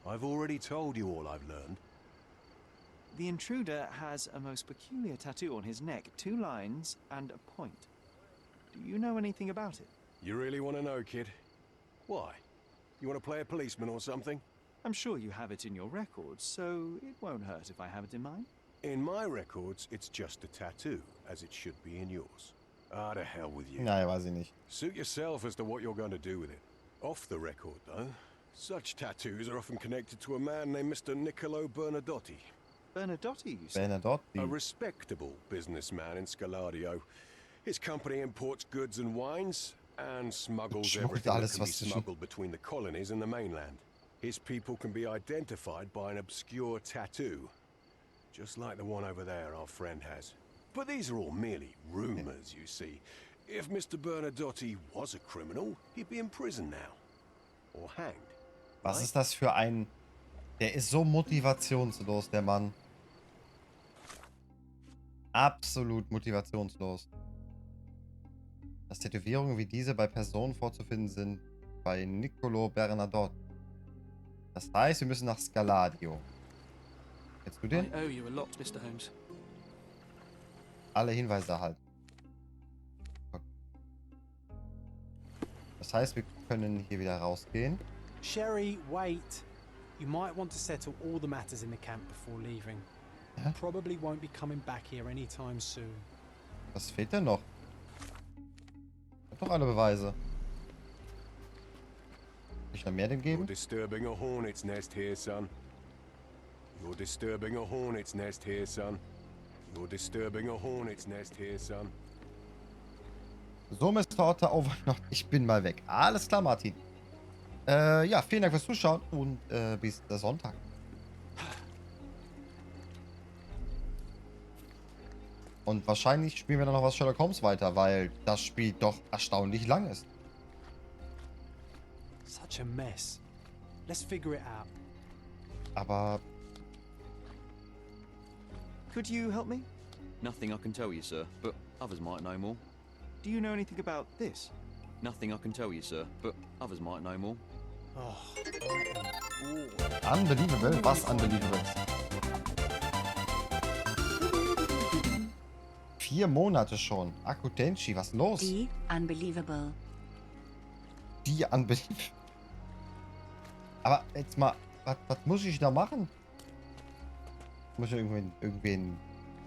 I've already told you all I've learned. The intruder has a most peculiar tattoo on his neck, 2 lines and a point. Do you know anything about it? You really want to know, kid? Why? You want to play a policeman or something? I'm sure you have it in your records, so it won't hurt if I have it in mine. In my records, it's just a tattoo, as it should be in yours. Ah, to hell with you. Naja, weiß ich nicht. Suit yourself as to what you're going to do with it. Off the record, though, such tattoos are often connected to a man named Mr. Niccolo Bernadotti. Bernadotti, you say? Bernadotti. A respectable businessman in Scaladio. His company imports goods and wines and smuggles everything that can be smuggled between the colonies and the mainland. His people can be identified by an obscure tattoo, just like the one over there our friend has. But these are all merely rumors, you see. If Mr. Bernadotti was a criminal, he'd be in prison now. Or hanged. Was ist das für ein... Der ist so motivationslos, der Mann. Absolut motivationslos. Dass Tätowierungen wie diese bei Personen vorzufinden sind, bei Niccolo Bernadotti. Das heißt, wir müssen nach Scaladio. Kennst du den? I owe you a lot, Mr. Holmes. Alle Hinweise erhalten. Okay. Das heißt, wir können hier wieder rausgehen. Sherry, wait. You might want to settle all the matters in the camp before leaving. Hä? Probably won't be coming back here anytime soon. Was fehlt denn noch? Ich hab doch alle Beweise. Kann ich noch mehr dem You're geben? disturbing a hornet's nest here, son. You're disturbing a hornet's nest here, son. You're disturbing a hornet's nest here, son. So, Mr. Otter, Overknocht, ich bin mal weg. Alles klar, Martin. Ja, vielen Dank fürs Zuschauen und bis Sonntag. Und wahrscheinlich spielen wir dann noch was Sherlock Holmes weiter, weil das Spiel doch erstaunlich lang ist. Such a mess. Let's figure it out. Aber Could you help me? Nothing I can tell you, sir, but others might know more. Do you know anything about this? Nothing I can tell you, sir, but others might know more. Oh. unbelievable, was unbelievable ist. 4 Monate schon. Akutenchi, was los? Die unbelievable. Die unbelievable. Aber jetzt mal, was muss ich da machen? Muss ich irgendwen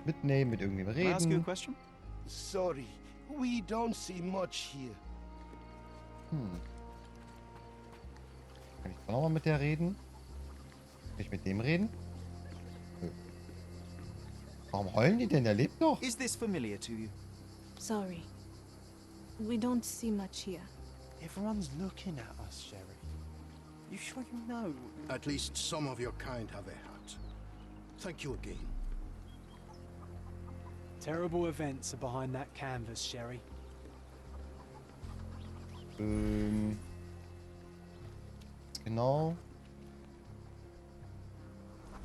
mitnehmen, mit irgendwem Can I ask you a reden? question? Sorry, we don't see much here. Kann ich nochmal mit der reden? Kann ich mit dem reden? Nö. Warum heulen die denn? Der lebt noch. Is this familiar to you? Sorry. We don't see much here. Everyone's looking at us, Sheriff. You sure you know? At least some of your kind have a hat. Thank you again. Terrible events are behind that canvas, Sherry. Genau.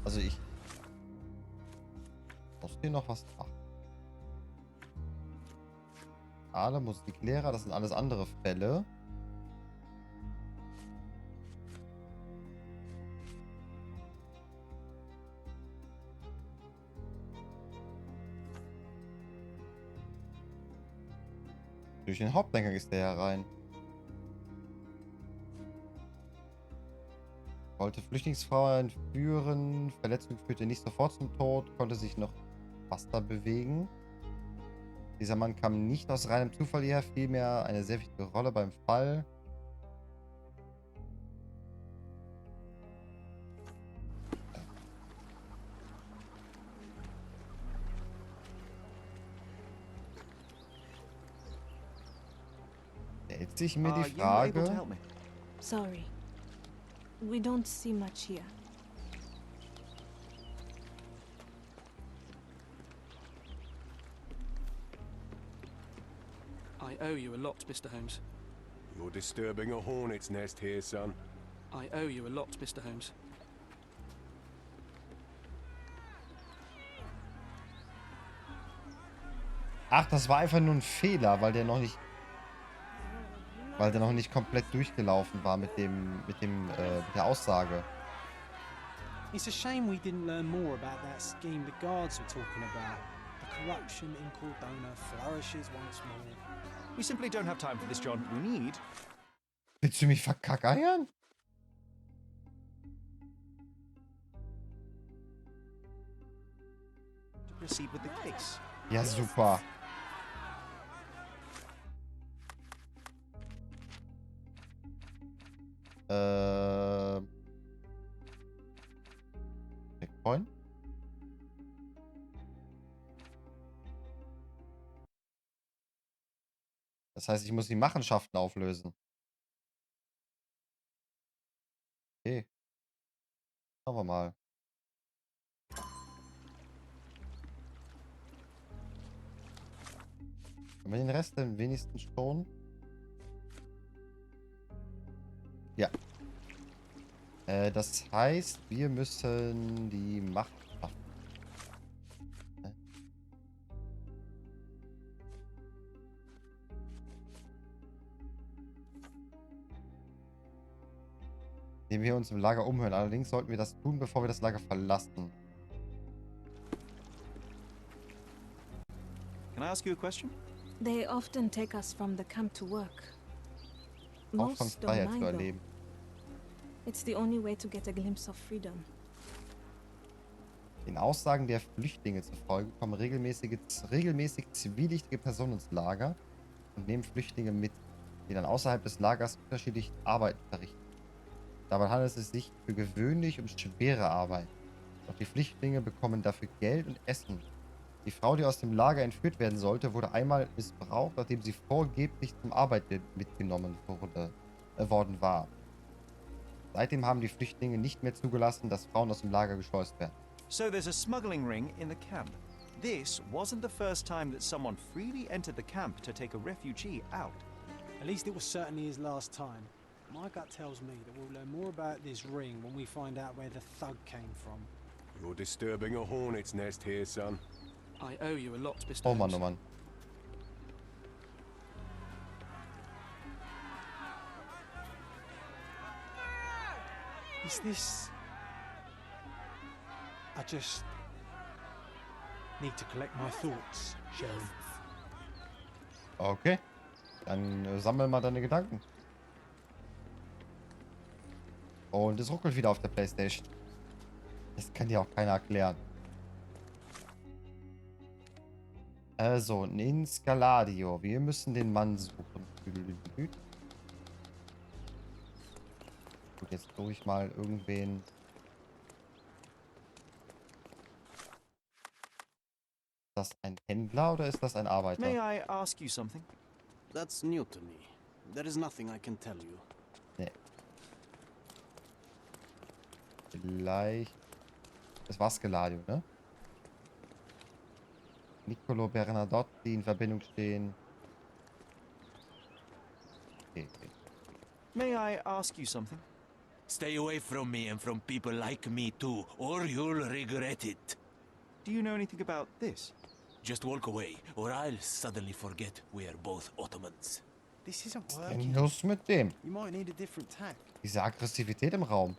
Also ich muss hier noch was machen. Alle Musiklehrer, das sind alles andere Fälle. Durch den Haupteingang ist der herein. Wollte Flüchtlingsfrau entführen. Verletzung führte nicht sofort zum Tod. Konnte sich noch Wasser bewegen. Dieser Mann kam nicht aus reinem Zufall hierher, vielmehr eine sehr wichtige Rolle beim Fall. Stellt sich mir die Are you able to Frage. help me? Sorry. We don't see much here. I owe you a lot, Mr. Holmes. You're disturbing a hornet's nest here, son. I owe you a lot, Mr. Holmes. Ach, das war einfach nur ein Fehler, weil der noch nicht komplett durchgelaufen war mit der Aussage. It's a shame we didn't learn more about that scheme the guards were talking about. The corruption in Cordona flourishes once more. We simply don't have time for this, John. We need Willst du mich verkackeiern? to proceed with the case. Ja, super. Checkpoint. Das heißt, ich muss die Machenschaften auflösen. Okay. Schauen wir mal. Können wir den Rest denn wenigstens schon? Ja. Das heißt, wir müssen die Macht schaffen. Indem wir uns im Lager umhören. Allerdings sollten wir das tun, bevor wir das Lager verlassen. Can I ask you a question? They often take us from the camp to work. Auch von Most don't Freiheit zu mind though. erleben. It's the only way to get a glimpse of freedom. Den Aussagen der Flüchtlinge zufolge kommen regelmäßig zwielichtige Personen ins Lager und nehmen Flüchtlinge mit, die dann außerhalb des Lagers unterschiedliche Arbeiten verrichten. Dabei handelt es sich für gewöhnlich um schwere Arbeit. Doch die Flüchtlinge bekommen dafür Geld und Essen. Die Frau, die aus dem Lager entführt werden sollte, wurde einmal missbraucht, nachdem sie vorgeblich zum Arbeiten mitgenommen worden war. Seitdem haben die Flüchtlinge nicht mehr zugelassen, dass Frauen aus dem Lager geschleust werden. So there's a smuggling ring in the camp. This wasn't the first time that someone freely entered the camp to take a refugee out. At least it was certainly his last time. My gut tells me that we'll learn more about this ring when we find out where the thug came from. You're disturbing a hornet's nest here, son. I owe you a lot, Mr. Oh Mann, Holmes. oh Mann. Is this... I just... need to collect my thoughts, Sharon. Okay. Dann sammel mal deine Gedanken. Und es ruckelt wieder auf der Playstation. Das kann dir auch keiner erklären. Also, in Scaladio. Wir müssen den Mann suchen. Gut, jetzt suche ich mal irgendwen. Ist das ein Händler oder ist das ein Arbeiter? May I ask you something? That's new to me. There is nothing I can tell you. Nee. Vielleicht. Das war Scaladio, ne? Niccolo Bernadotti in Verbindung stehen. Okay. May I ask you something? Stay away from me and from people like me too, or you'll regret it. Do you know anything about this? Just walk away, or I'll suddenly forget we are both Ottomans. This isn't Was working. ist los mit dem? You might need a different tack. Diese Aggressivität im Raum.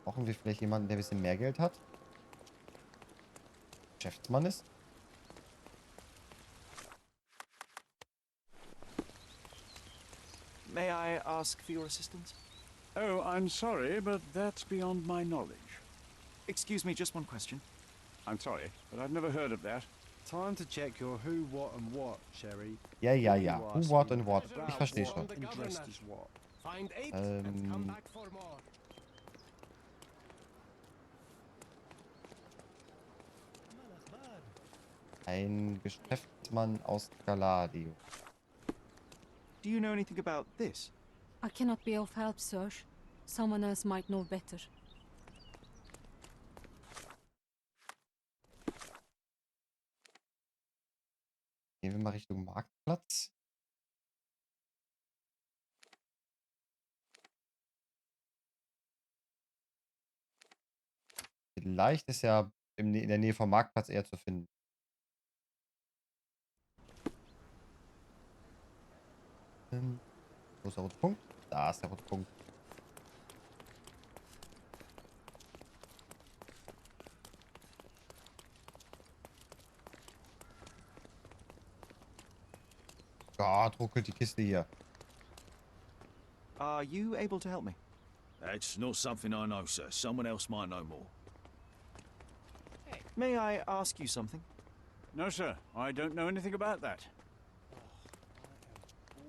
Brauchen wir vielleicht jemanden, der ein bisschen mehr Geld hat? Geschäftsmann ist? May I ask for your assistance? Oh, I'm sorry, but that's beyond my knowledge. Excuse me, just one question. I'm sorry, but I've never heard of that. Time to check your who, what and what, Sherry. Ja, ja, ja. Who, what and what. Ich verstehe schon. And dressed as what. Find 8 and come back for more. Ein Geschäftsmann aus Scaladio. Do you know anything about this? I cannot be of help, sir. Someone else might know better. Gehen wir mal Richtung Marktplatz. Vielleicht ist er in der Nähe vom Marktplatz eher zu finden. Wo ist der rote Punkt? Da ist der rote Punkt. Gott, ruckelt die Kiste hier. Are you able to help me? That's not something I know, sir. Someone else might know more. May I ask you something? No, sir, I don't know anything about that.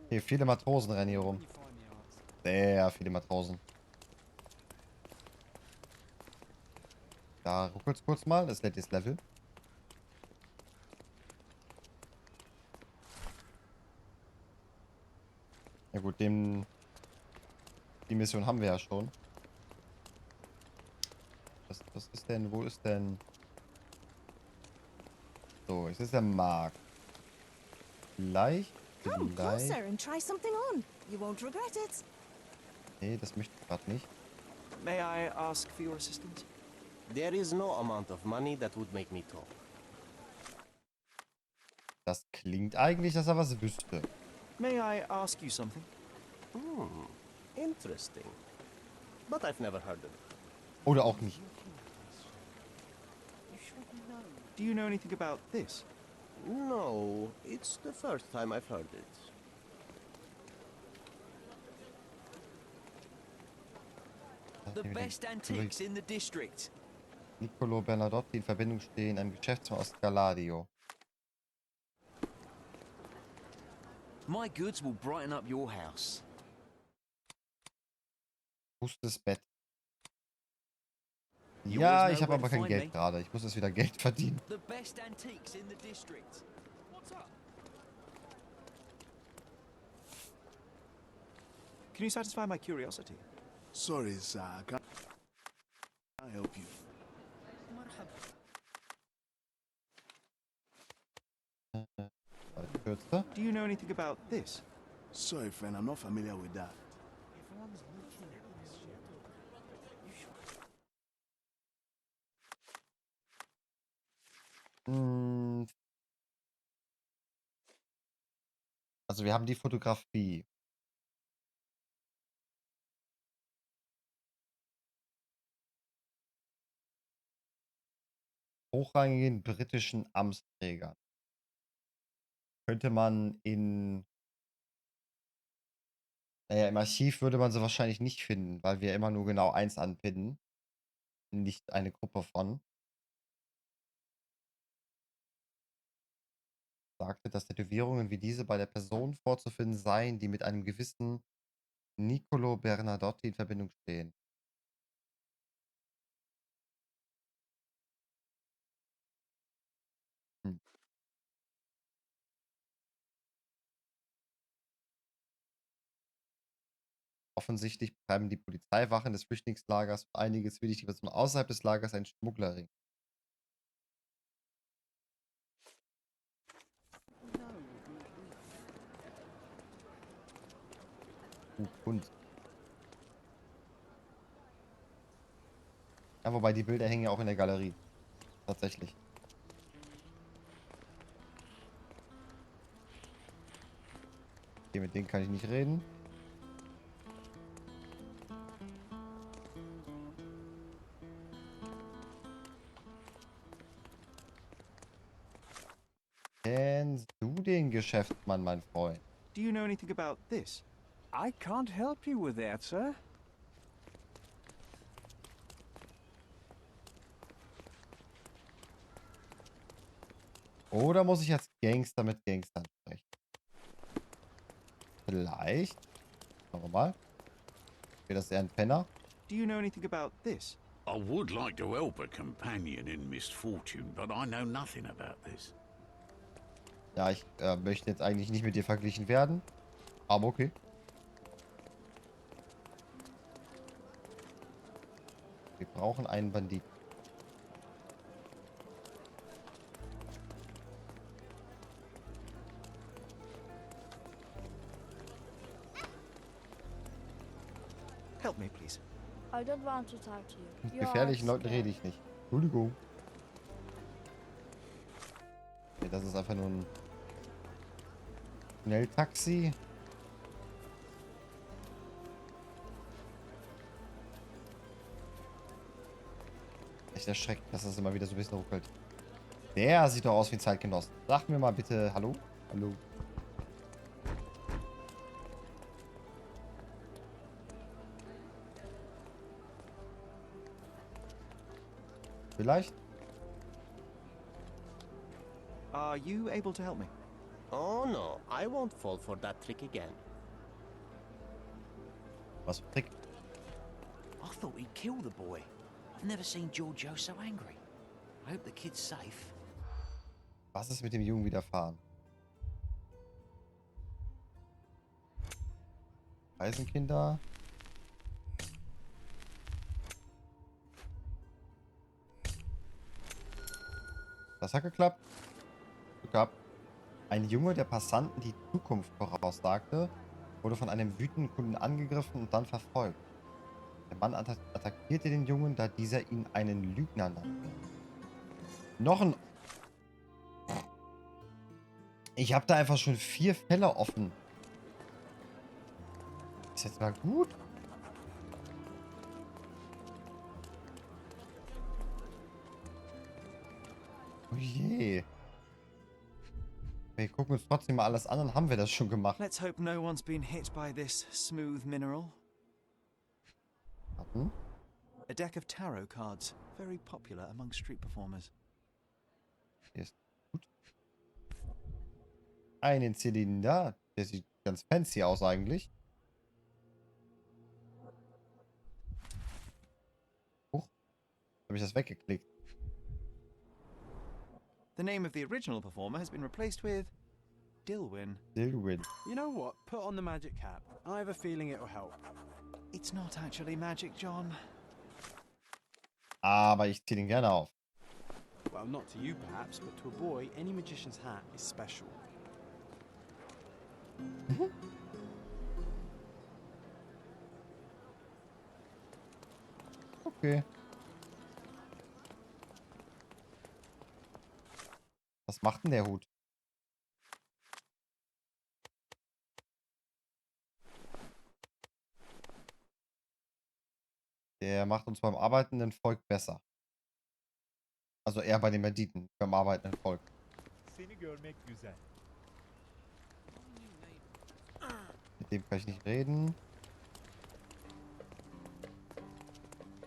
Hier, viele Matrosen rennen hier rum. Sehr viele Matrosen. Da ruckelt es kurz mal. Das lädt das Level. Ja gut, die Mission haben wir ja schon. Was ist denn? Wo ist denn? So, es ist der Markt. Vielleicht. Come closer and try something on. You won't regret it. Nee, das möchte ich gerade nicht. May I ask for your assistance? There is no amount of money that would make me talk. Das klingt eigentlich, dass er was wüsste. May I ask you something? Interesting. But I've never heard of it. Oder auch nicht. Do you know anything about this? No, it's the first time I've heard it. The best antiques in the district. Niccolo Bernadotti in Verbindung stehen, ein Geschäftsmann aus Scaladio. My goods will brighten up your house. Gutes Bett. You Ja, always ich know habe where aber to kein find Geld me. gerade. Ich muss jetzt wieder Geld verdienen. The best antiques in the district. What's up? Can you satisfy my curiosity? Sorry, sir. help you. Kürze. Do you know anything about this? Sorry, friend, I'm not familiar with that. Also wir haben die Fotografie. Hochrangigen britischen Amtsträgern. Könnte man naja, im Archiv würde man sie wahrscheinlich nicht finden, weil wir immer nur genau eins anpinnen, nicht eine Gruppe von. Sagte, dass Tätowierungen wie diese bei der Person vorzufinden seien, die mit einem gewissen Niccolo Bernadotti in Verbindung stehen. Hm. Offensichtlich betreiben die Polizeiwachen des Flüchtlingslagers und einige zwielichtige Personen außerhalb des Lagers einen Schmugglerring. Kunst. Ja, wobei die Bilder hängen ja auch in der Galerie. Tatsächlich. Okay, mit denen kann ich nicht reden. Kennst du den Geschäftsmann, mein Freund? Do you know anything about this? I can't help you with that, sir. Oder muss ich als Gangster mit Gangstern sprechen? Vielleicht. Schauen wir mal. Okay, das ist eher ein Penner. Do you know anything about this? I would like to help a companion in misfortune, but I know nothing about this. Ja, ich möchte jetzt eigentlich nicht mit dir verglichen werden. Aber okay. Wir brauchen einen Bandit. Help me, please. I don't want to talk to you. Mit You are gefährlichen Leuten scared. rede ich nicht. Entschuldigung. Okay, das ist einfach nur ein Schnelltaxi. Echt erschreckend, dass das immer wieder so ein bisschen ruckelt. Der sieht doch aus wie ein Zeitgenosse. Sag mir mal bitte, hallo? Hallo. Vielleicht? Are you able to help me? Oh no, I won't fall for that trick again. Was für Trick? I thought he'd kill the boy. I've never seen Giorgio so angry. I hope the kid's safe. Was ist mit dem Jungen widerfahren? Waisenkinder. Das hat geklappt. Glück gehabt. Ein Junge, der Passanten die Zukunft voraussagte, wurde von einem wütenden Kunden angegriffen und dann verfolgt. Der Mann attackierte den Jungen, da dieser ihn einen Lügner nannte. Noch ein... Ich habe da einfach schon 4 Fälle offen. Ist jetzt mal gut? Oh je. Wir gucken uns trotzdem mal alles an, dann haben wir das schon gemacht. Let's hope no one's been hit by this smooth mineral. Warten. A deck of tarot cards, very popular among street performers. Hier ist gut. Einen Zylinder. Der sieht ganz fancy aus eigentlich. Huch. Habe ich das weggeklickt. The name of the original performer has been replaced with Dilwyn. Dilwyn. You know what? Put on the magic cap. I have a feeling it'll help. It's not actually magic, John. Aber ich ziehe den gerne auf. Well, not to you perhaps, but to a boy, any magician's hat is special. Okay. Was macht denn der Hut? Der macht uns beim arbeitenden Volk besser. Also eher bei den Banditen, beim arbeitenden Volk. Mit dem kann ich nicht reden.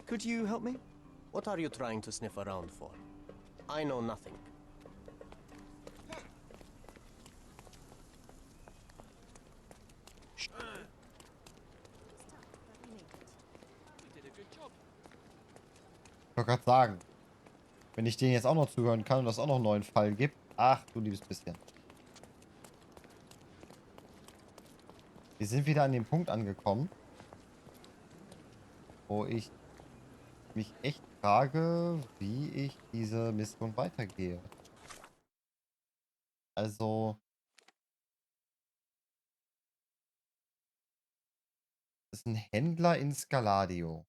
Could you help me? What are you trying to sniff around for? I know nothing. Ich wollte gerade sagen, wenn ich denen jetzt auch noch zuhören kann und das auch noch einen neuen Fall gibt. Ach, du liebes bisschen. Wir sind wieder an dem Punkt angekommen, wo ich mich echt frage, wie ich diese Mission weitergehe. Also, das ist ein Händler in Scaladio.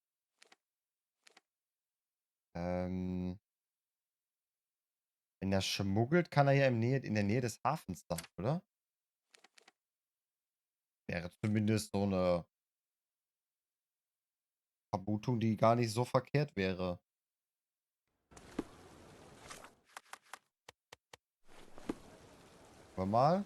Wenn er schmuggelt, kann er ja in der Nähe des Hafens sein, oder? Wäre zumindest so eine Vermutung, die gar nicht so verkehrt wäre. Gucken wir mal.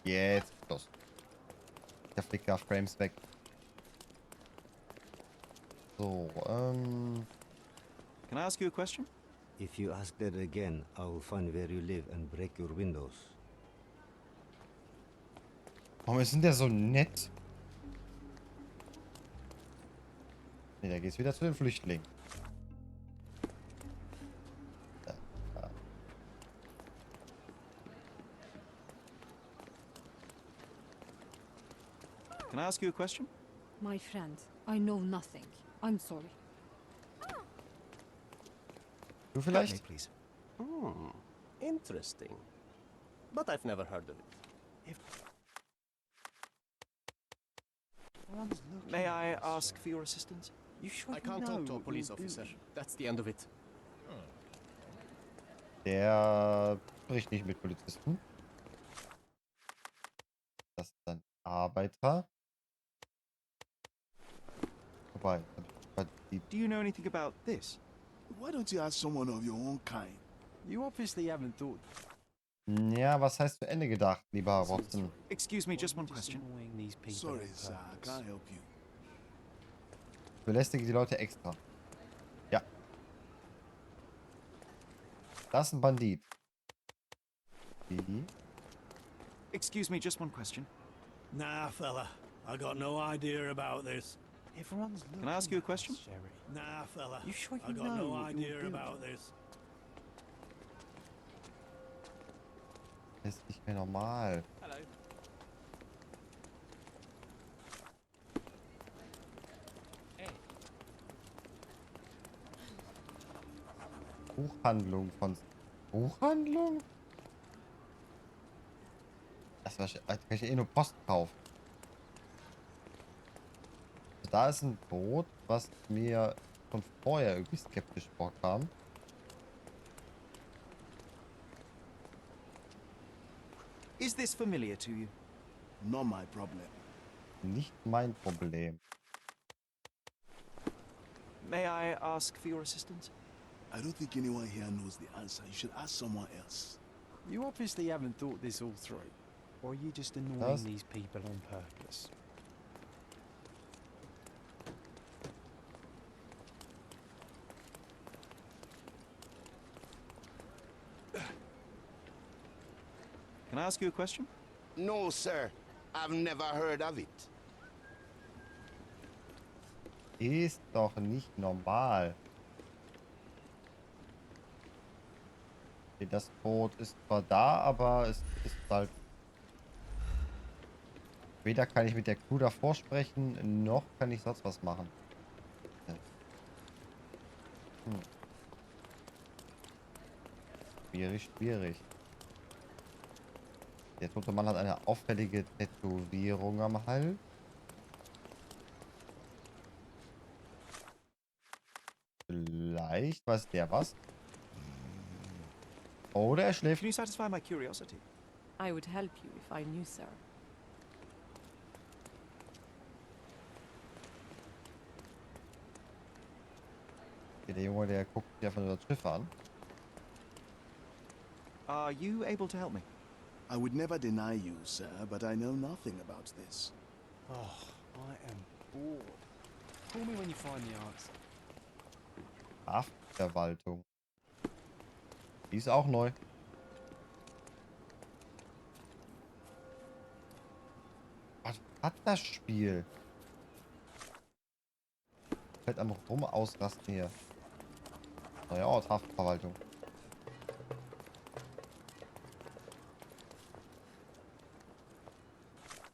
Jetzt los. Der Flicker Frames weg. So, Can I ask you a question? If you ask that again, I will find where you live and break your windows. warum ist denn der so nett? Ne, da geht's wieder zu den Flüchtlingen. Can I ask you a question? My friend, I know nothing. I'm sorry. Du vielleicht? Help me, please. Interesting. But I've never heard of it. May I ask for your assistance? You sure I can't talk to a police officer. That's the end of it. Der spricht nicht mit Polizisten. Das ist ein Arbeiter. Wobei, Do you know anything about this? Why don't you ask someone of your own kind? You obviously haven't thought. Ja, was heißt zu Ende gedacht, lieber Watson? Excuse me, just one question. Sorry, sir, I can't help you. Belästige die Leute extra. Ja. Das ist ein Bandit. Wie? Excuse me, just one question. Nah, fella. I got no idea about this. Everyone's Can I ask you a question? Nah, fella. You sure I you got know no what idea you're doing? about this. Das ist nicht mehr normal. Hello. Buchhandlung von... Buchhandlung? Das war, da kann ich eh nur Post kaufen. Also da ist ein Boot, was mir von vorher irgendwie skeptisch vorkam. Is this familiar to you? Not my problem. Nicht mein Problem. May I ask for your assistance? I don't think anyone here knows the answer. You should ask someone else. You obviously haven't thought this all through. Or are you just annoying these people on purpose? Can I ask you a question? No, sir. I've never heard of it. Ist doch nicht normal. Okay, das Boot ist zwar da, aber es ist halt Weder kann ich mit der Crew davor sprechen, noch kann ich sonst was machen. Schwierig, schwierig. Der tote Mann hat eine auffällige Tätowierung am Hals. Vielleicht weiß der was. Oder er schläft. Can you satisfy my curiosity? I would help you if I knew, sir. Der Junge, der guckt sich einfach nur das Schiff an. Are you able to help me? I would never deny you, sir, but I know nothing about this. Oh, I am bored. Call me when you find the answer. Hafenverwaltung. Die ist auch neu. Was hat das Spiel? Fällt am Rum ausrasten hier. Neuer Ort, Hafenverwaltung.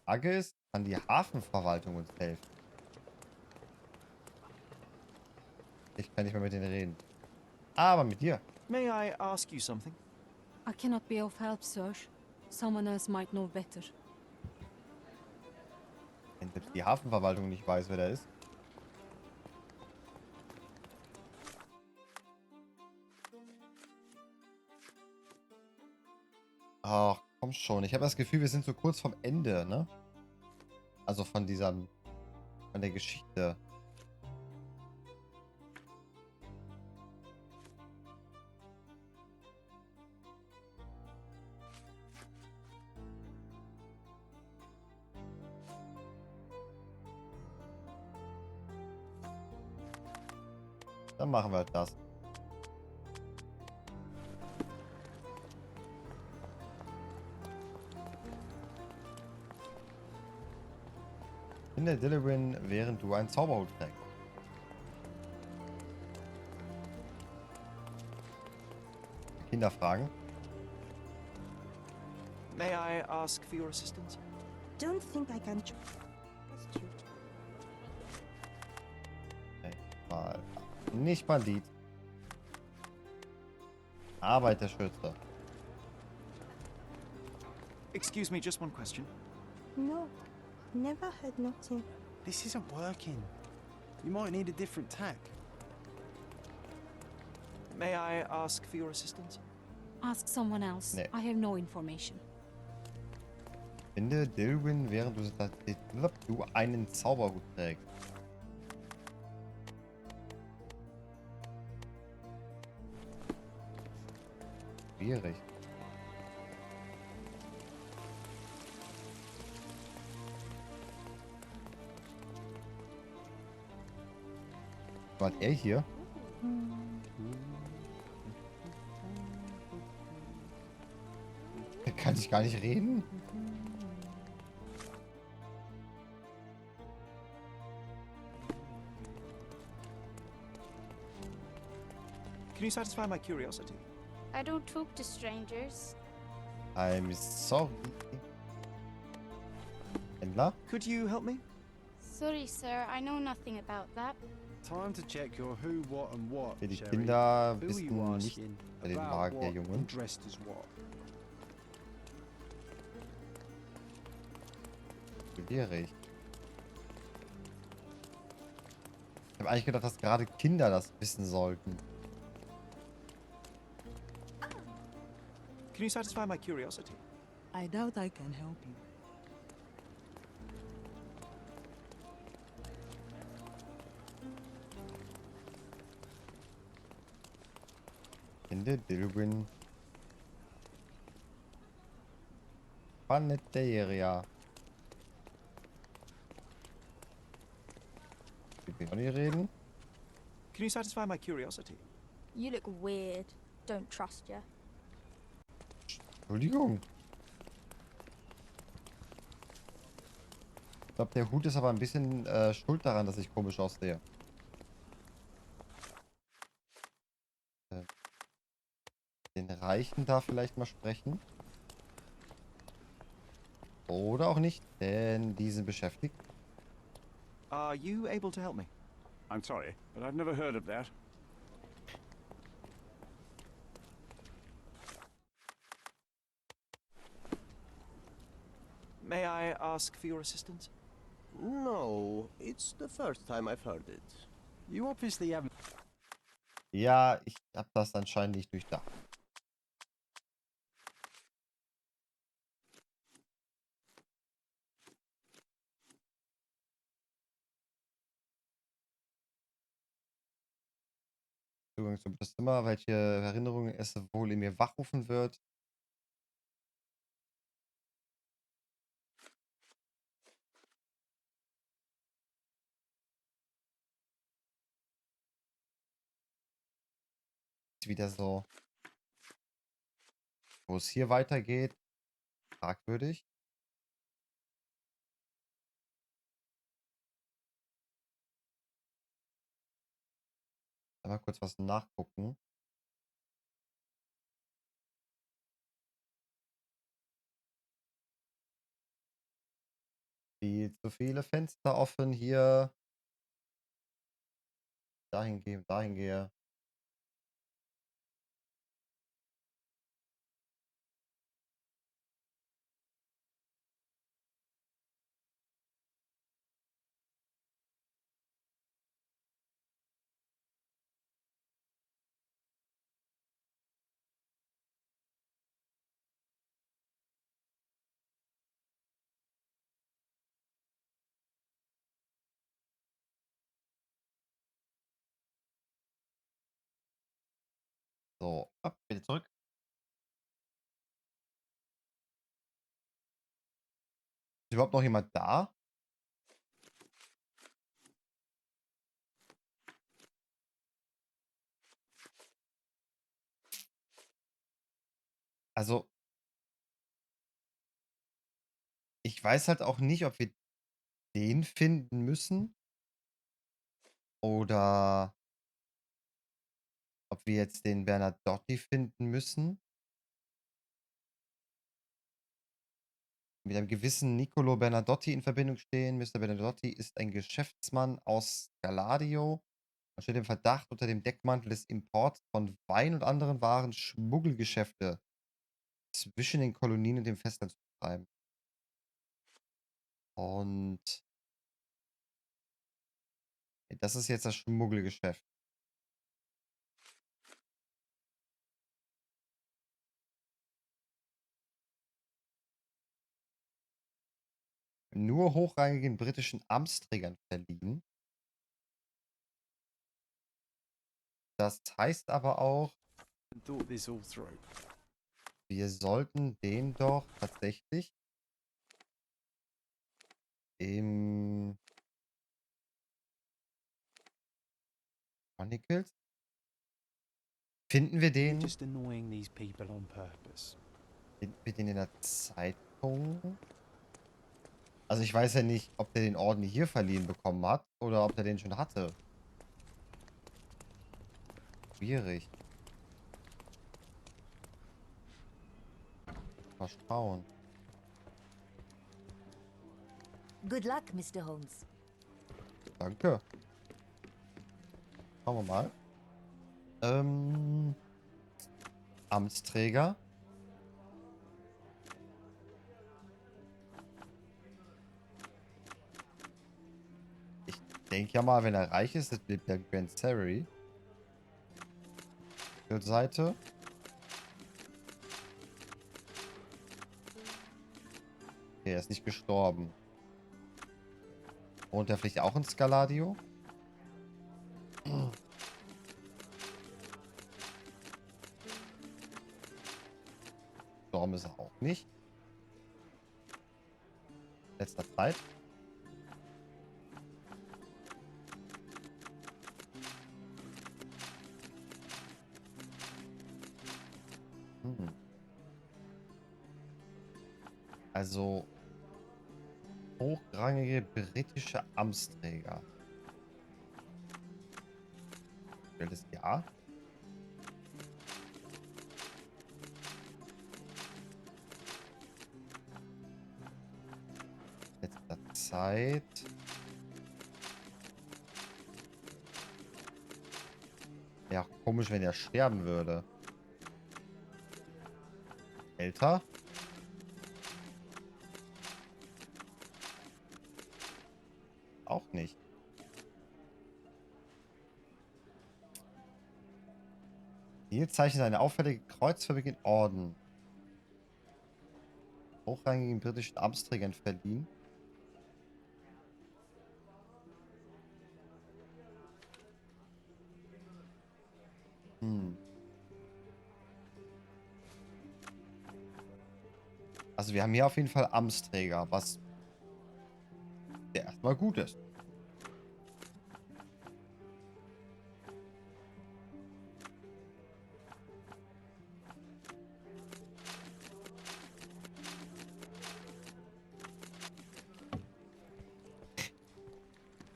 Frage ist, kann die Hafenverwaltung uns helfen? Ich kann nicht mehr mit denen reden. Aber mit dir. May I ask you something? I cannot be of help, sir. Someone else might know better. Wenn selbst die Hafenverwaltung nicht weiß, wer der ist. Ach, komm schon. Ich habe das Gefühl, wir sind so kurz vom Ende, ne? Also von der Geschichte. Dann machen wir halt das. Finde Dilliwin, während du einen Zauberhut trägst. Kinderfragen. May I ask for your assistance? Don't think I can trust you. Okay, mal. Nicht Bandit. Arbeiterschützer. Excuse me, just one question. No, never heard nothing. This isn't working. You might need a different tack. May I ask for your assistance? Ask someone else. Nee. I have no information. Finde Dilwin, während du einen Zauberhut trägst. Schwierig. Was hat er hier? Kann ich gar nicht reden? Can you satisfy my curiosity? I don't talk to strangers. I'm sorry. Händler? Could you help me? Sorry, sir, I know nothing about that. Time to check your who, what, and what. Die Sherry. Kinder Who are wissen you nicht asking bei den about Wagen der what Jungen. and dressed as what? Schwierig. Ich habe eigentlich gedacht, dass gerade Kinder das wissen sollten. Can you satisfy my curiosity? I doubt I can help you. Finde Dilwin. Paneteria. Ich will auch nicht reden. Can you satisfy my curiosity? You look weird. Don't trust you. Entschuldigung. Ich glaube, der Hut ist aber ein bisschen schuld daran, dass ich komisch aussehe. Den Reichen da vielleicht mal sprechen. Oder auch nicht, denn die sind beschäftigt. Are you able to help me? I'm sorry, but I've never heard of that. May I ask for your assistance? No, it's the first time I've heard it. You obviously haven't. Ja, ich habe das anscheinend nicht durchdacht. Zugang zum Zimmer, welche Erinnerungen es wohl in mir wachrufen wird. Ist wieder so, wo es hier weitergeht, fragwürdig. Mal kurz was nachgucken. Viel zu viele Fenster offen hier. Dahin gehe, dahin gehe. So, ab, wieder zurück. Ist überhaupt noch jemand da? Also, ich weiß halt auch nicht, ob wir den finden müssen oder ob wir jetzt den Bernadotti finden müssen. Mit einem gewissen Niccolo Bernadotti in Verbindung stehen. Mister Bernadotti ist ein Geschäftsmann aus Galadio und steht im Verdacht, unter dem Deckmantel des Imports von Wein und anderen Waren Schmuggelgeschäfte zwischen den Kolonien und dem Festland zu betreiben. Und das ist jetzt das Schmuggelgeschäft. Nur hochrangigen britischen Amtsträgern verliehen. Das heißt aber auch, Thought this all through. wir sollten den doch tatsächlich im Chronicles. Finden wir den? Just annoying these people on purpose. Finden wir den in der Zeitung? Also ich weiß ja nicht, ob der den Orden hier verliehen bekommen hat oder ob der den schon hatte. Schwierig. Mal schauen. Good luck, Mr. Holmes. Danke. Schauen wir mal. Amtsträger. Ich denke ja mal, wenn er reich ist, das wird der Grand Sari. Seite. Okay, er ist nicht gestorben. Und er vielleicht auch in Scaladio? Gestorben ist er auch nicht. Letzter Zeit. Also hochrangige britische Amtsträger. Welches Jahr? Zeit. Wäre auch komisch, wenn er sterben würde. Älter? Auch nicht. Hier zeichnet eine auffällige kreuzförmige Orden. Hochrangigen britischen Amtsträgern verliehen. Also wir haben hier auf jeden Fall Amtsträger, was ja erstmal gut ist.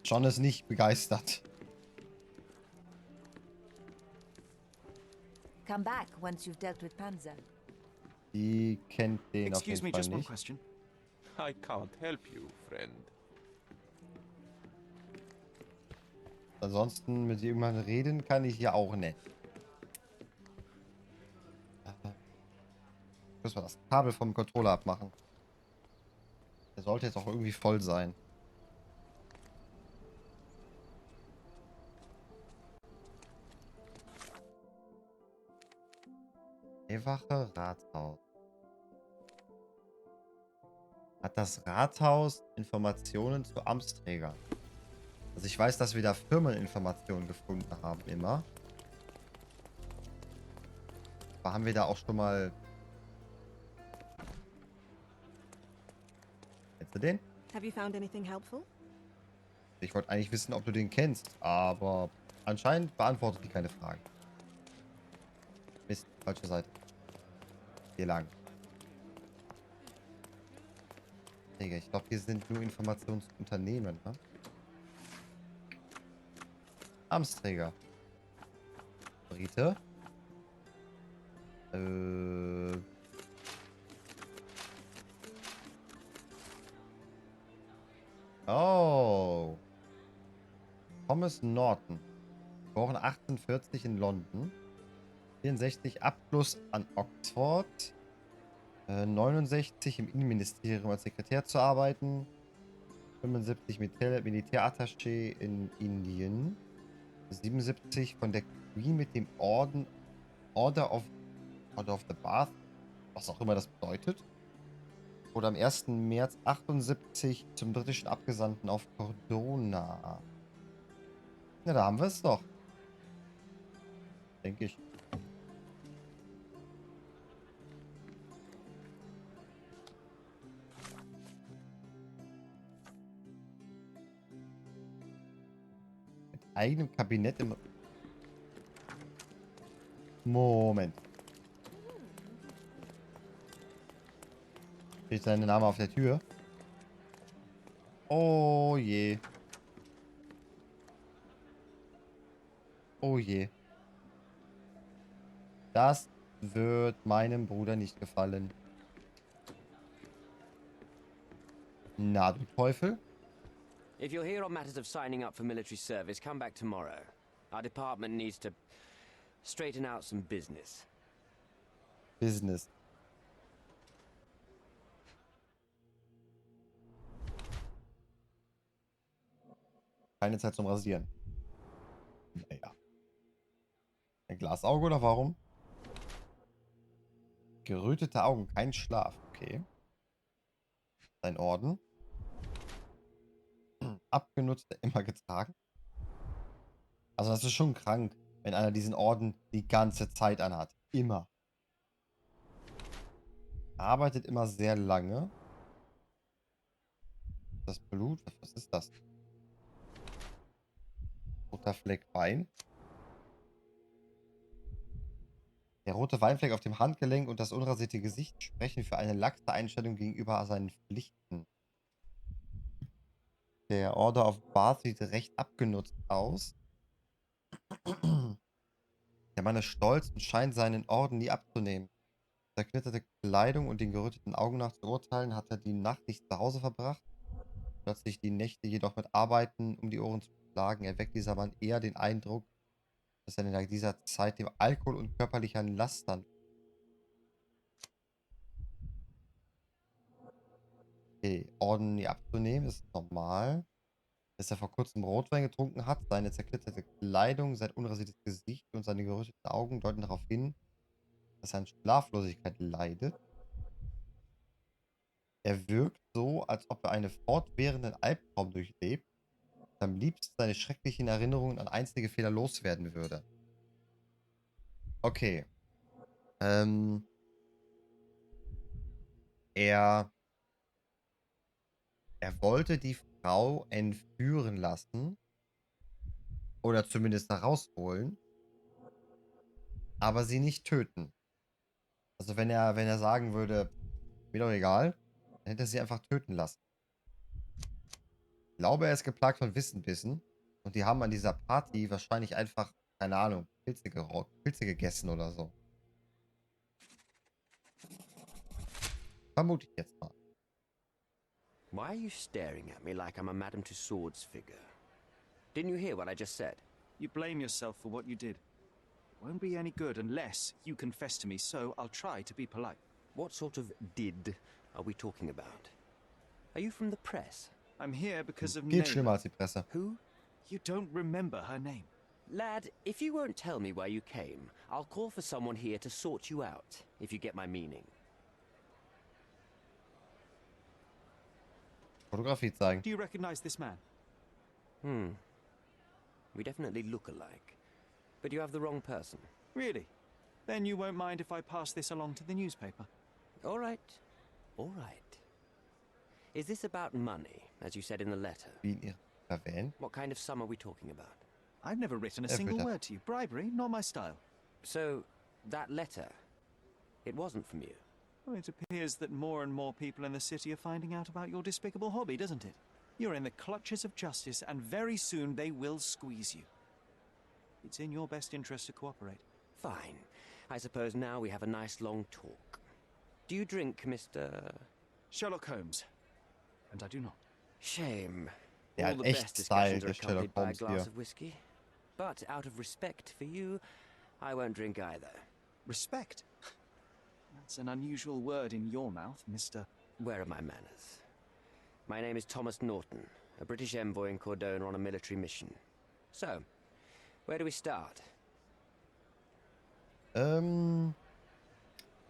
John ist nicht begeistert. Come back once you've dealt with Panzer. Die kennt den auf Excuse jeden me, Fall just one nicht. question. I can't help you, friend. Ansonsten mit jemandem reden kann ich ja auch nicht. Müssen wir das Kabel vom Controller abmachen. Der sollte jetzt auch irgendwie voll sein. Wache Rathaus. Hat das Rathaus Informationen zu Amtsträgern? Also ich weiß, dass wir da Firmeninformationen gefunden haben immer. Aber haben wir da auch schon mal... Kennst du den? Have you found anything helpful? Ich wollte eigentlich wissen, ob du den kennst, aber anscheinend beantwortet die keine Fragen. Mist, falsche Seite. Hier lang. Digga, ich glaube, hier sind nur Informationsunternehmen, ne? Amtsträger. Brite. Oh. Thomas Norton. Geboren 1840 in London. 64 Abschluss an Oxford. 69 im Innenministerium als Sekretär zu arbeiten. 75 Militärattaché in Indien. 77 von der Queen mit dem Orden Order of the Bath, was auch immer das bedeutet. Oder am 1. März 78 zum britischen Abgesandten auf Cordona. Ja, da haben wir es doch. Denke ich. Mit eigenem Kabinett im... Moment. Steht sein Name auf der Tür? Oh je. Oh je. Das wird meinem Bruder nicht gefallen. Na, du Teufel. If you're here on matters of signing up for military service, come back tomorrow. Our department needs to straighten out some business. Business. Keine Zeit zum Rasieren. Naja. Ein Glasauge oder warum? Gerötete Augen, kein Schlaf. Okay. Sein Orden. Abgenutzte, immer getragen. Also das ist schon krank, wenn einer diesen Orden die ganze Zeit anhat. Immer. Arbeitet immer sehr lange. Das Blut, was ist das? Roter Fleck Wein. Der rote Weinfleck auf dem Handgelenk und das unrasierte Gesicht sprechen für eine laxe Einstellung gegenüber seinen Pflichten. Der Order of Bath sieht recht abgenutzt aus. Der Mann ist stolz und scheint seinen Orden nie abzunehmen. Zerknitterte Kleidung und den geröteten Augen nach zu urteilen, hat er die Nacht nicht zu Hause verbracht. Statt sich die Nächte jedoch mit Arbeiten um die Ohren zu schlagen, erweckt dieser Mann eher den Eindruck, dass er in dieser Zeit dem Alkohol und körperlichen Lastern. Okay, Orden abzunehmen, ist normal. Dass er vor kurzem Rotwein getrunken hat, seine zerknitterte Kleidung, sein unrasiertes Gesicht und seine geröteten Augen deuten darauf hin, dass er an Schlaflosigkeit leidet. Er wirkt so, als ob er einen fortwährenden Albtraum durchlebt und am liebsten seine schrecklichen Erinnerungen an einzige Fehler loswerden würde. Okay. Er wollte die Frau entführen lassen. Oder zumindest herausholen. Aber sie nicht töten. Also wenn er sagen würde, mir doch egal, dann hätte er sie einfach töten lassen. Ich glaube, er ist geplagt von Wissenbissen. Und die haben an dieser Party wahrscheinlich einfach, keine Ahnung, Pilze gegessen oder so. Vermute ich jetzt mal. Why are you staring at me like I'm a Madame Tussauds figure? Didn't you hear what I just said? You blame yourself for what you did. It won't be any good unless you confess to me, so I'll try to be polite. What sort of did are we talking about? Are you from the press? I'm here because of Geht Naylor. schlimmer als die Presse. Who? You don't remember her name. Lad, if you won't tell me where you came, I'll call for someone here to sort you out, if you get my meaning. Fotografie zeigen. Do you recognize this man? We definitely look alike. But you have the wrong person. Really? Then you won't mind if I pass this along to the newspaper? All right. All right. Is this about money, as you said in the letter? Wie in ihrer erwähnt. What kind of sum are we talking about? I've never written a single word to you. Bribery, not my style. So, that letter, it wasn't from you? Well, it appears that more and more people in the city are finding out about your despicable hobby, doesn't it? You're in the clutches of justice, and very soon they will squeeze you. It's in your best interest to cooperate. Fine. I suppose now we have a nice long talk. Do you drink, Mr. Sherlock Holmes? And I do not. Shame. Der All hat the echt best Style, discussions are der Sherlock accompanied by a Holmes glass hier. of whiskey. But out of respect for you, I won't drink either. Respect? That's an unusual word in your mouth, Mr. Where are my manners? My name is Thomas Norton, a British envoy in Cordona on a military mission. So, where do we start?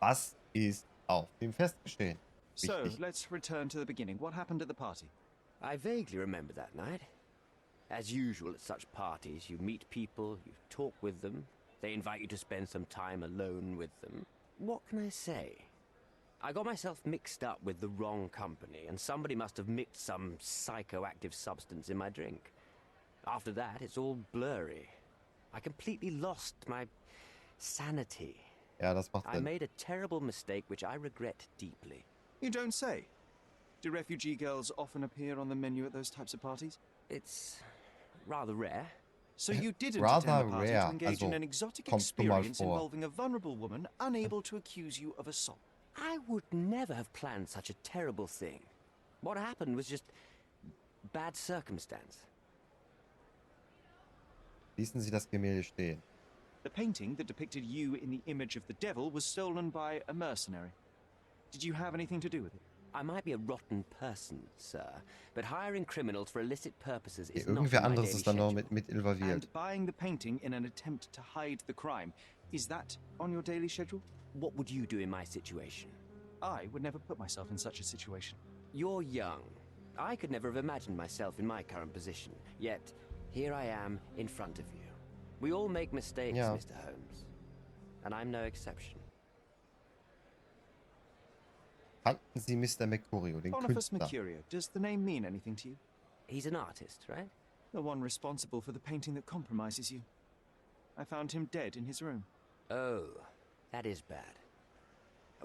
Was ist auf dem Fest geschehen? So, Wichtig. let's return to the beginning. What happened at the party? I vaguely remember that night. As usual at such parties, you meet people, you talk with them, they invite you to spend some time alone with them. What can I say? I got myself mixed up with the wrong company, and somebody must have mixed some psychoactive substance in my drink. After that, it's all blurry. I completely lost my sanity. Ja, das macht I Sinn. made a terrible mistake which I regret deeply. You don't say. Do refugee girls often appear on the menu at those types of parties? It's rather rare. So you didn't Rather attend the party rare, to engage in also an exotic kommt nun mal experience vor. involving a vulnerable woman unable to accuse you of assault. I would never have planned such a terrible thing. What happened was just bad circumstance. Ließen Sie das Gemälde stehen. The painting that depicted you in the image of the devil was stolen by a mercenary. Did you have anything to do with it? I might be a rotten person, sir, but hiring criminals for illicit purposes is Ja, not irgendwer in my anderes daily ist dann noch schedule. mit involviert. And buying the painting in an attempt to hide the crime, is that on your daily schedule? What would you do in my situation? I would never put myself in such a situation. You're young. I could never have imagined myself in my current position. Yet, here I am in front of you. We all make mistakes, Ja. Mr. Holmes. And I'm no exception. Kannten Sie Mr. Mercurio, den Boniface Künstler? Mercurio, does the name mean anything to you? He's an artist, right? The one responsible for the painting that compromises you. I found him dead in his room. Oh, that is bad.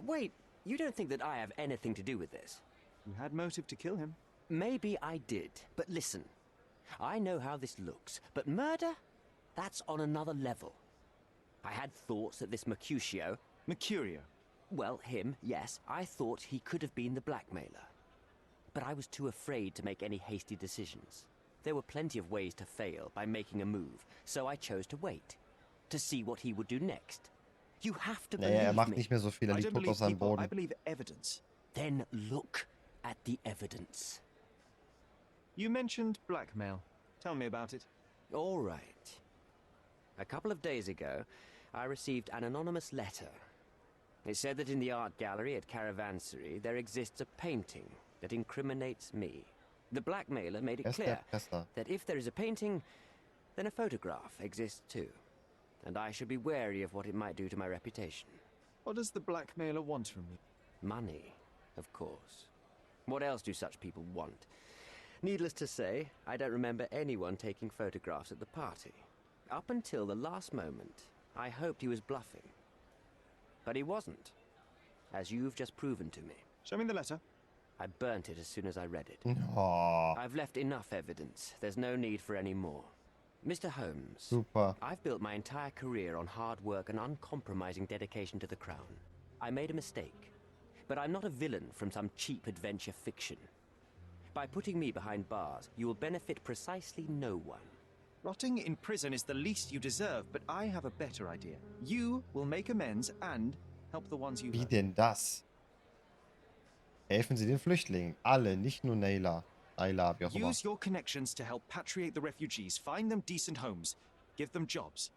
Wait, you don't think that I have anything to do with this? You had motive to kill him. Maybe I did, but listen. I know how this looks, but murder? That's on another level. I had thoughts that this Mercutio... Mercurio? Well, him, yes. I thought he could have been the blackmailer. but I was too afraid to make any hasty decisions. There were plenty of ways to fail by making a move, so I chose to wait, to see what he would do next. You have to Naja, er believe macht me. nicht mehr so viel, er I liegt don't tot auf believe seinem people, I Boden. believe evidence. Then look at the evidence. You mentioned blackmail. Tell me about it. All right. A couple of days ago, I received an anonymous letter. It said that in the art gallery at Caravansary there exists a painting that incriminates me. The blackmailer made it clear that if there is a painting, then a photograph exists too. And I should be wary of what it might do to my reputation. What does the blackmailer want from me? Money, of course. What else do such people want? Needless to say, I don't remember anyone taking photographs at the party. Up until the last moment, I hoped he was bluffing. But he wasn't, as you've just proven to me. Show me the letter. I burnt it as soon as I read it. Oh. I've left enough evidence. There's no need for any more. Mr. Holmes, Super. I've built my entire career on hard work and uncompromising dedication to the crown. I made a mistake, but I'm not a villain from some cheap adventure fiction. By putting me behind bars, you will benefit precisely no one. Rotting in prison is the least you deserve, but I have a better idea. You will make amends and help the ones you Wie hurt. denn das? Helfen Sie den Flüchtlingen. Alle, nicht nur Naylor. Naylor, wie auch immer. Use your connections to help patriate the refugees, find them decent homes, give them jobs.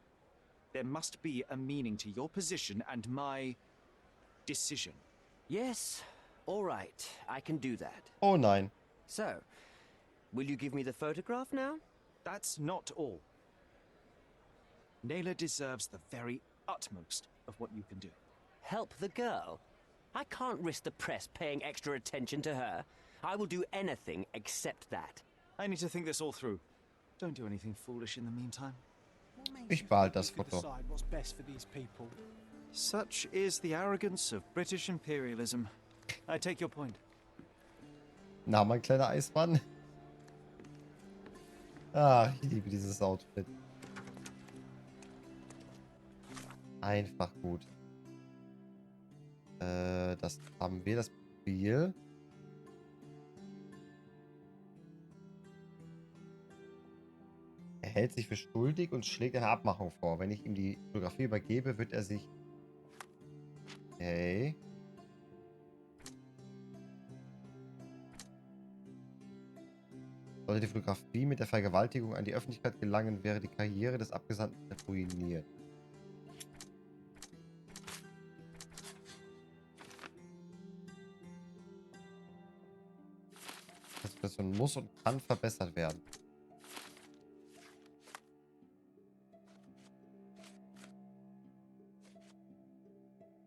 There must be a meaning to your position and my decision. Yes, all right, I can do that. Oh nein. So, will you give me the photograph now? That's not all. Naylor deserves the very utmost of what you can do. Help the girl? I can't risk the press paying extra attention to her. I will do anything except that. I need to think this all through. Don't do anything foolish in the meantime. Ich behalte das You could Foto. decide what's best for these people. Such is the arrogance of British imperialism. I take your point. Na, mein kleiner Eismann. Ah, ich liebe dieses Outfit. Einfach gut. Das haben wir, das Profil. Er hält sich für schuldig und schlägt eine Abmachung vor. Wenn ich ihm die Fotografie übergebe, wird er sich... Okay. Sollte die Fotografie mit der Vergewaltigung an die Öffentlichkeit gelangen, wäre die Karriere des Abgesandten ruiniert. Die Situation muss und kann verbessert werden.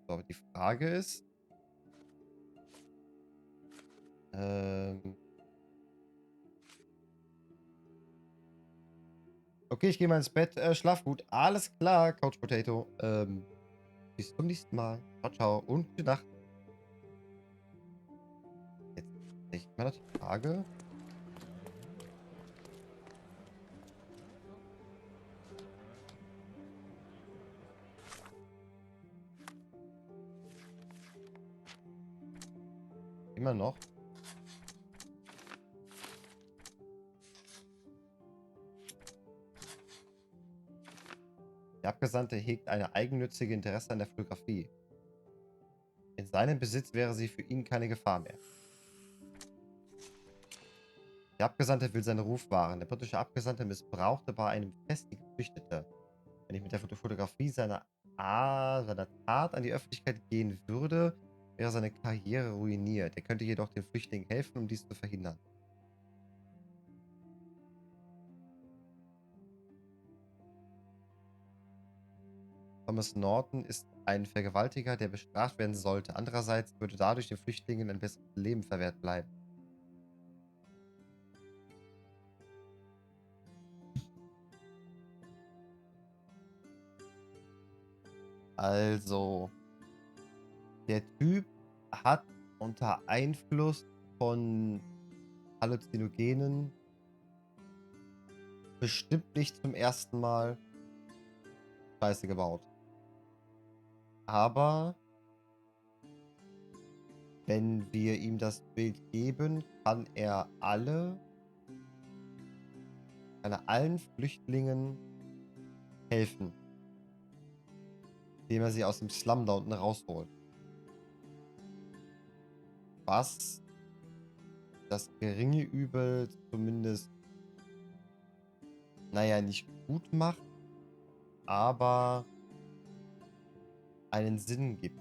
So, aber die Frage ist... Okay, ich gehe mal ins Bett. Schlaf gut. Alles klar, Couch Potato. Bis zum nächsten Mal. Ciao, ciao und gute Nacht. Jetzt echt mal die Frage. Immer noch. Der Abgesandte hegt eine eigennützige Interesse an der Fotografie. In seinem Besitz wäre sie für ihn keine Gefahr mehr. Der Abgesandte will seinen Ruf wahren. Der britische Abgesandte missbrauchte bei einem Fest die Geflüchtete. Wenn ich mit der Fotografie seiner Tat an die Öffentlichkeit gehen würde, wäre seine Karriere ruiniert. Er könnte jedoch den Flüchtlingen helfen, um dies zu verhindern. Thomas Norton ist ein Vergewaltiger, der bestraft werden sollte. Andererseits würde dadurch den Flüchtlingen ein besseres Leben verwehrt bleiben. Also, der Typ hat unter Einfluss von Halluzinogenen bestimmt nicht zum ersten Mal Scheiße gebaut. Aber wenn wir ihm das Bild geben, kann er allen Flüchtlingen helfen, indem er sie aus dem Slum da unten rausholt. Was das geringe Übel zumindest, naja, nicht gut macht, aber einen Sinn gibt.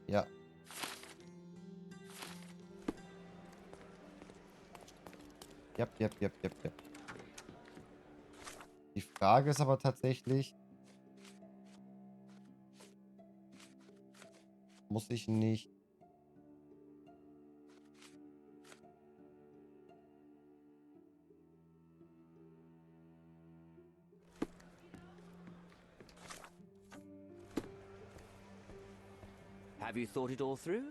Ja. Jap. Die Frage ist aber tatsächlich, muss ich nicht Have you thought it all through?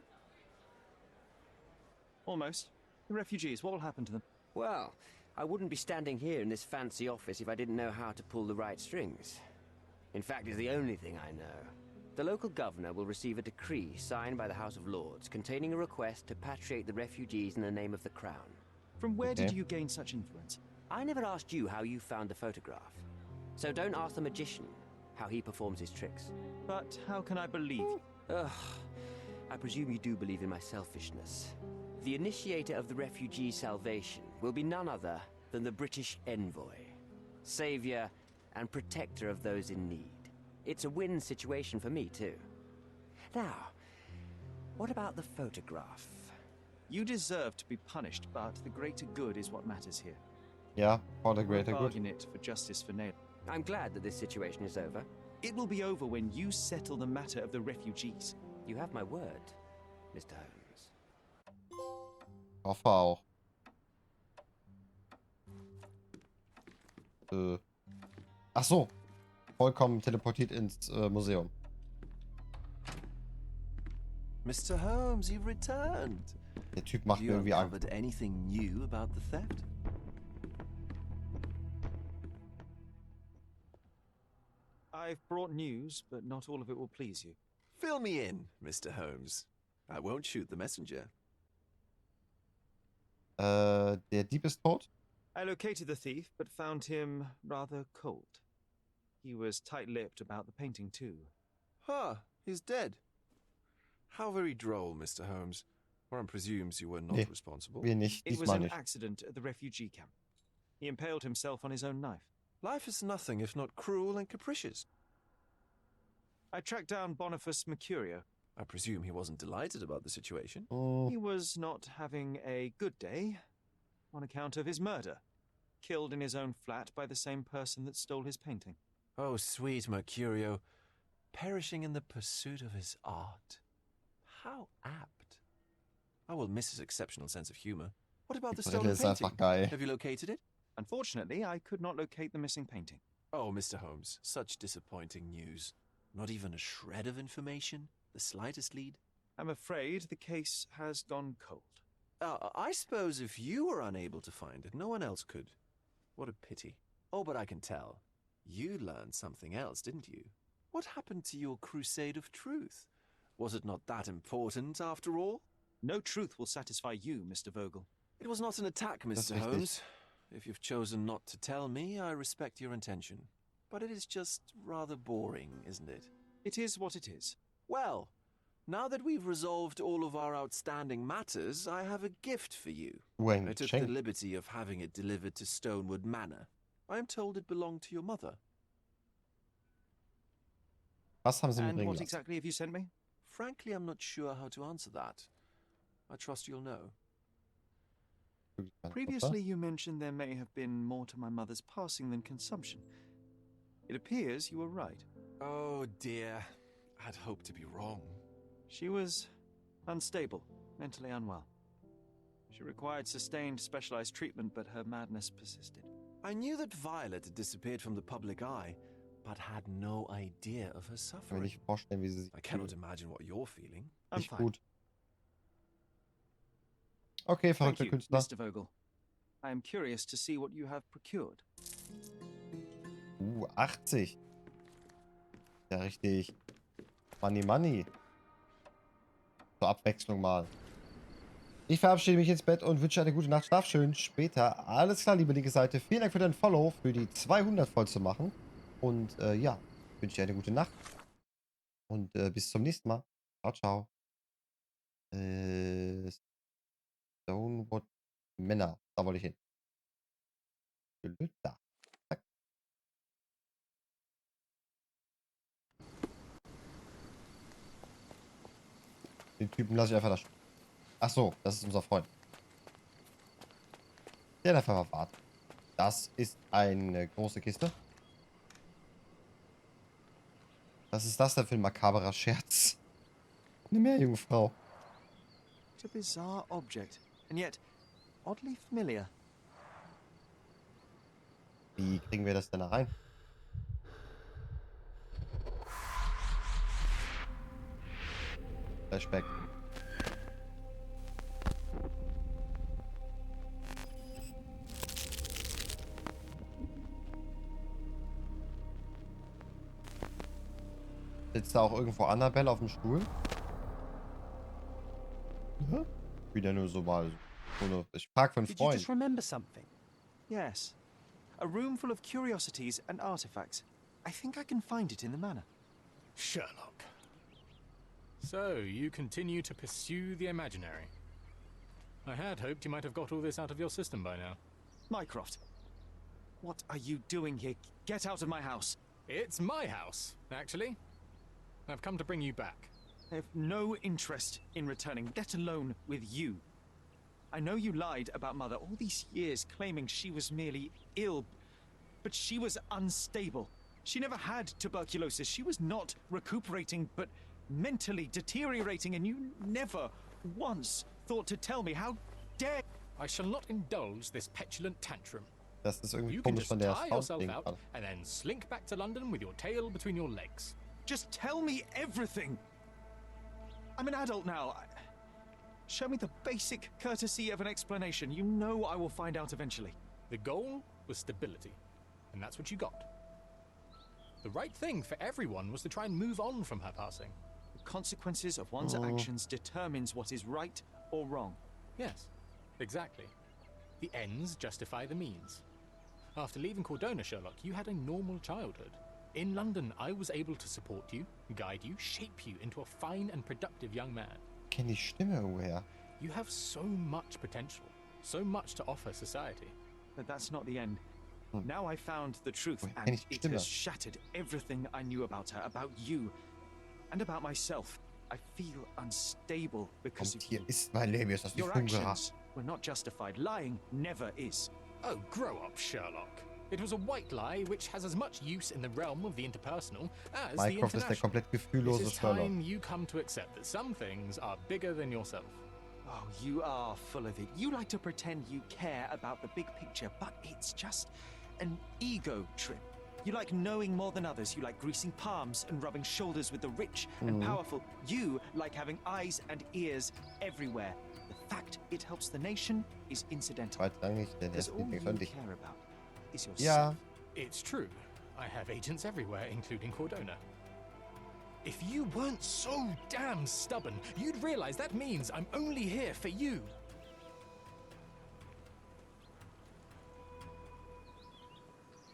Almost. The refugees, what will happen to them? Well, I wouldn't be standing here in this fancy office if I didn't know how to pull the right strings. In fact, it's the only thing I know. The local governor will receive a decree signed by the House of Lords containing a request to patriate the refugees in the name of the Crown. From where did you gain such influence? I never asked you how you found the photograph. So don't ask the magician how he performs his tricks. But how can I believe you? Ugh. I presume you do believe in my selfishness. The initiator of the refugee salvation will be none other than the British envoy, savior and protector of those in need. It's a win situation for me, too. Now, what about the photograph? You deserve to be punished, but the greater good is what matters here. Yeah, for the greater We'll good. bargain it for justice for Nail. I'm glad that this situation is over. It will be over when you settle the matter of the refugees. You have my word, Mr. Holmes. Hoffe auch. Ach so. Vollkommen teleportiert ins Museum. Mr. Holmes, you've returned. Der Typ macht mir irgendwie Angst. Anything new about the theft? I've brought news, but not all of it will please you. Fill me in, Mr. Holmes. I won't shoot the messenger. Der Dieb ist tot? I located the thief, but found him rather cold. He was tight-lipped about the painting, too. Huh, he's dead. How very droll, Mr. Holmes. Warren presumes you were not responsible. Wir nicht, It was diesmal an nicht. accident at the refugee camp. He impaled himself on his own knife. Life is nothing if not cruel and capricious. I tracked down Boniface Mercurio. I presume he wasn't delighted about the situation. He was not having a good day on account of his murder. Killed in his own flat by the same person that stole his painting. Oh, sweet Mercurio. Perishing in the pursuit of his art. How apt. I will miss his exceptional sense of humor. What about the stolen ist einfach painting? geil. Have you located it? Unfortunately, I could not locate the missing painting. Oh, Mr. Holmes, such disappointing news. Not even a shred of information? The slightest lead? I'm afraid the case has gone cold. I suppose if you were unable to find it, no one else could. What a pity. Oh, but I can tell. You learned something else, didn't you? What happened to your crusade of truth? Was it not that important, after all? No truth will satisfy you, Mr. Vogel. It was not an attack, Mr. Holmes. If you've chosen not to tell me, I respect your intention. But it is just rather boring, isn't it? It is what it is. Well, now that we've resolved all of our outstanding matters, I have a gift for you. I took the liberty of having it delivered to Stonewood Manor. I am told it belonged to your mother. Was haben Sie mir And bringen what lassen? exactly have you sent me? Frankly, I'm not sure how to answer that. I trust you'll know. Previously, you mentioned there may have been more to my mother's passing than consumption. It appears you were right. Oh dear. I'd hoped to be wrong. She was unstable, mentally unwell. She required sustained specialized treatment, but her madness persisted. I knew that Violet had disappeared from the public eye, but had no idea of her Ich kann mir suffering. nicht vorstellen, wie sie sich I cannot fühlt. imagine what you're feeling. I'm Nicht fine. gut. Okay, Thank verrückter you, Künstler. Mr. Vogel. I am curious to see what you have procured. 80. Ja, richtig. Money, money. Zur Abwechslung mal. Ich verabschiede mich ins Bett und wünsche eine gute Nacht. Schlaf schön. Später. Alles klar, liebe linke Seite. Vielen Dank für dein Follow, für die 200 voll zu machen. Und ja, wünsche dir eine gute Nacht. Und bis zum nächsten Mal. Ciao, ciao. Stonewood Männer. Da wollte ich hin. Da. Zack. Den Typen lasse ich einfach da stehen. Ach so, das ist unser Freund. Der darf einfach warten. Das ist eine große Kiste. Was ist das denn für ein makaberer Scherz? Eine Meerjungfrau. It's a bizarre object, and yet oddly familiar. Wie kriegen wir das denn da rein? Flashback. Sitzt da auch irgendwo Annabelle auf dem Stuhl? Ja? Wieder nur so mal. Ich frag für einen Did you Freund. just remember something? Yes. A room full of curiosities and artifacts. I think I can find it in the manor. Sherlock. So, you continue to pursue the imaginary. I had hoped you might have got all this out of your system by now. Mycroft, what are you doing here? Get out of my house. It's my house, actually. I've come to bring you back. I have no interest in returning, let alone with you. I know you lied about Mother all these years, claiming she was merely ill, but she was unstable. She never had tuberculosis. She was not recuperating, but mentally deteriorating, and you never once thought to tell me. How dare... I shall not indulge this petulant tantrum. Das ist irgendwie You can komisch just von der tire Frau yourself klingen out gerade. and then slink back to London with your tail between your legs. Just tell me everything. I'm an adult now. Show me the basic courtesy of an explanation. You know I will find out eventually. The goal was stability, and that's what you got. The right thing for everyone was to try and move on from her passing. The consequences of one's actions determines what is right or wrong. Yes, exactly. The ends justify the means. After leaving Cordona, Sherlock, you had a normal childhood. In London, I was able to support you, guide you, shape you into a fine and productive young man. Kenn die Stimme irgendwoher. You have so much potential, so much to offer society. But that's not the end. Now I found the truth, Woher kenn and ich die it Stimme? has shattered everything I knew about her, about you, and about myself. I feel unstable because Und of hier you. ist mein Leben, ist das wie Your Fungerer. actions were not justified. Lying never is. Oh, grow up, Sherlock. It was a white lie which has as much use in the realm of the interpersonal as the Mycroft ist der international. komplett It gefühllose is Sherlock. time you come to accept that some things are bigger than yourself. Oh, you are full of it. You like to pretend you care about the big picture, but it's just an ego trip. You like knowing more than others. You like greasing palms and rubbing shoulders with the rich and powerful. You like having eyes and ears everywhere. The fact it helps the nation is incidental. Zweitrangig, denn er Because ist all you nicht von dich. care about is yourself. Ja, It's true. I have agents everywhere, including Cordona. If you weren't so damn stubborn, you'd realize that means I'm only here for you.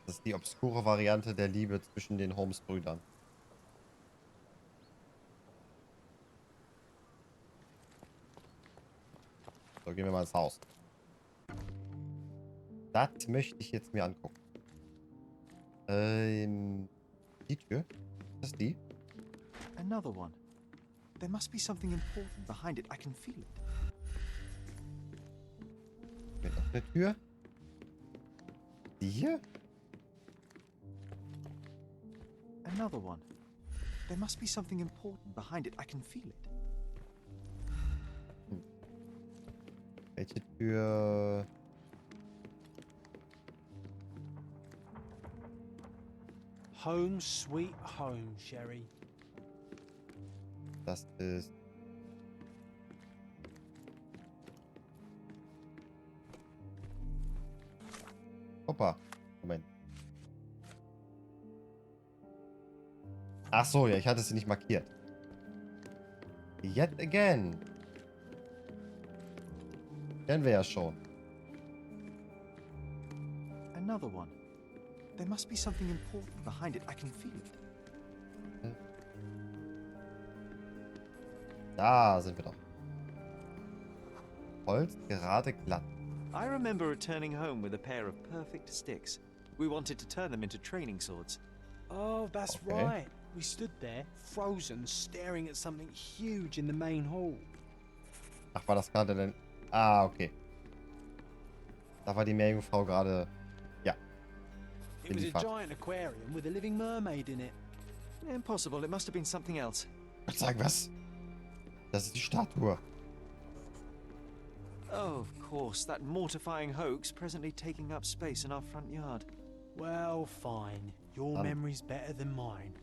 das ist die obskure Variante der Liebe zwischen den Holmes-Brüdern. So, gehen wir mal ins Haus. Das möchte ich jetzt mir angucken. Die Tür? Ist das die? Another one. There must be something important behind it. I can feel it. Hier noch eine Tür. Die hier? Another one. There must be something important behind it. I can feel it. Welche Tür? Home sweet home, Sherry. Das ist... Hoppa. Moment. Ach so, ja, ich hatte sie nicht markiert. Yet again. Kennen wir ja schon. Another one. There must be something important behind it. I can feel it. Da sind wir doch. Holz, gerade, glatt. I remember returning home with a pair of perfect sticks. We wanted to turn them into training swords. Oh, that's right. We stood there, frozen, staring at something huge in the main hall. Ach, war das gerade denn? Ah, okay. Da war die Meerjungfrau gerade. Ja. It was a giant aquarium with a living mermaid in it. Impossible. It must have been something else. Sag was? Das ist die Statue. Oh, of course, that mortifying hoax presently taking up space in our front yard. Well, fine. Your memory's better than mine.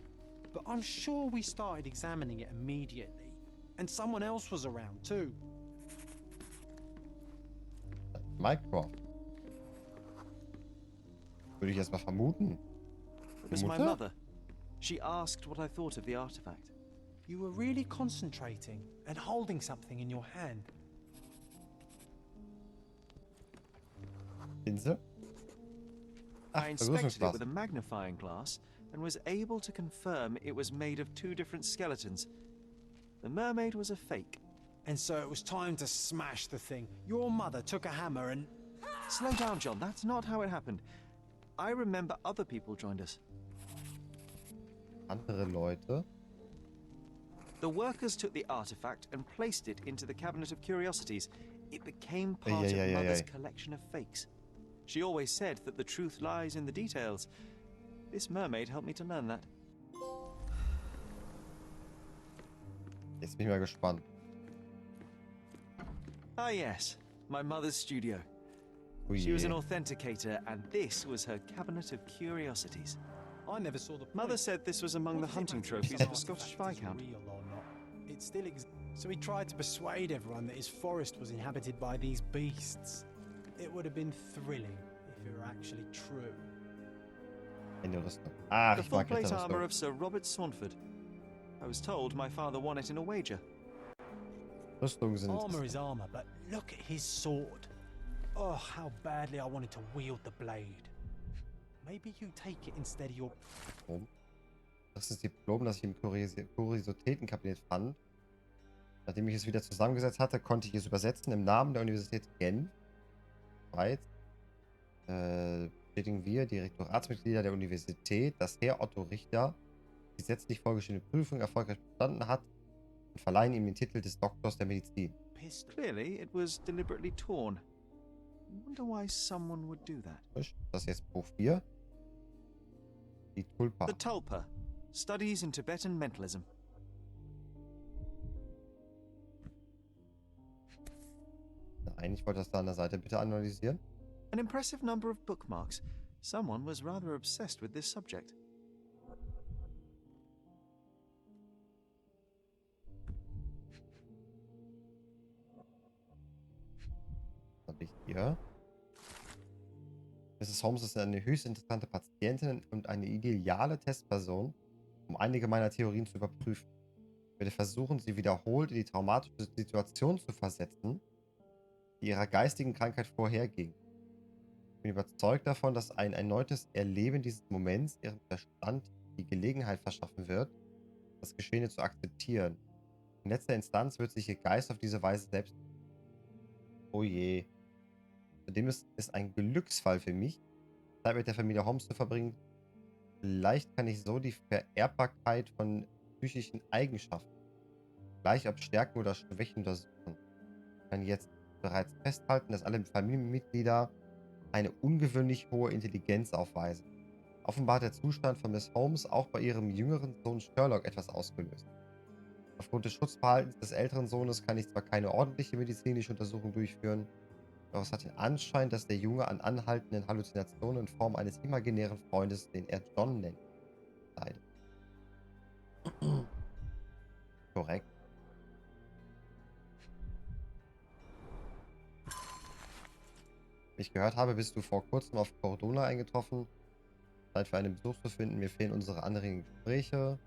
But I'm sure we started examining it immediately. And someone else was around too. Mycroft. Würde ich erstmal vermuten. It was my mother. She asked what I thought of the artifact. You were really concentrating and holding something in your hand. Pinsel? I inspected it with a magnifying glass and was able to confirm it was made of two different skeletons. The mermaid was a fake. And so it was time to smash the thing. Your mother took a hammer and... Slow down, John. That's not how it happened. I remember other people joined us. Andere Leute? The workers took the artifact and placed it into the cabinet of curiosities. It became part of Mother's collection of fakes. She always said that the truth lies in the details. This mermaid helped me to learn that. Jetzt bin ich mal gespannt. Ah yes, my mother's studio. Oh, she was an authenticator and this was her cabinet of curiosities. I never saw the point. Mother said this was among the hunting trophies of a Scottish Viscount. Real or not, it still exists. So he tried to persuade everyone that his forest was inhabited by these beasts. It would have been thrilling if it were actually true. Ah, the full plate armor of Sir Robert Saunford. I was told my father won it in a wager. Armor is armor, but look at his sword. Oh, how badly I wanted to wield the blade. Maybe you take it instead of your... Das ist das Diplom, das ich im Kuriositätenkabinett fand. Nachdem ich es wieder zusammengesetzt hatte, konnte ich es übersetzen im Namen der Universität Genf. Schweiz. Bestätigen wir, die Rektoratsmitglieder der Universität, dass Herr Otto Richter die gesetzlich vorgeschriebene Prüfung erfolgreich bestanden hat und verleihen ihm den Titel des Doktors der Medizin. Clearly, it was deliberately torn. I wonder why someone would do that. Das ist jetzt Buch 4. Die Tulpa. The Tulpa. Studies in Tibetan Mentalism. Nein, ich wollte das da an der Seite bitte analysieren. An impressive number of bookmarks. Someone was rather obsessed with this subject. Was habe ich hier? Mrs. Holmes ist eine höchst interessante Patientin und eine ideale Testperson, um einige meiner Theorien zu überprüfen. Ich werde versuchen, sie wiederholt in die traumatische Situation zu versetzen, die ihrer geistigen Krankheit vorherging. Ich bin überzeugt davon, dass ein erneutes Erleben dieses Moments ihrem Verstand die Gelegenheit verschaffen wird, das Geschehene zu akzeptieren. In letzter Instanz wird sich ihr Geist auf diese Weise selbst... Oh je. Zudem ist es ein Glücksfall für mich, Zeit mit der Familie Holmes zu verbringen. Vielleicht kann ich so die Vererbbarkeit von psychischen Eigenschaften, gleich ob Stärken oder Schwächen untersuchen. Ich kann jetzt bereits festhalten, dass alle Familienmitglieder eine ungewöhnlich hohe Intelligenz aufweisen. Offenbar hat der Zustand von Miss Holmes auch bei ihrem jüngeren Sohn Sherlock etwas ausgelöst. Aufgrund des Schutzverhaltens des älteren Sohnes kann ich zwar keine ordentliche medizinische Untersuchung durchführen, doch es hat den Anschein, dass der Junge an anhaltenden Halluzinationen in Form eines imaginären Freundes, den er John nennt, leidet. Korrekt. Wie ich gehört habe, bist du vor kurzem auf Cordona eingetroffen. Zeit für einen Besuch zu finden. Mir fehlen unsere anderen Gespräche.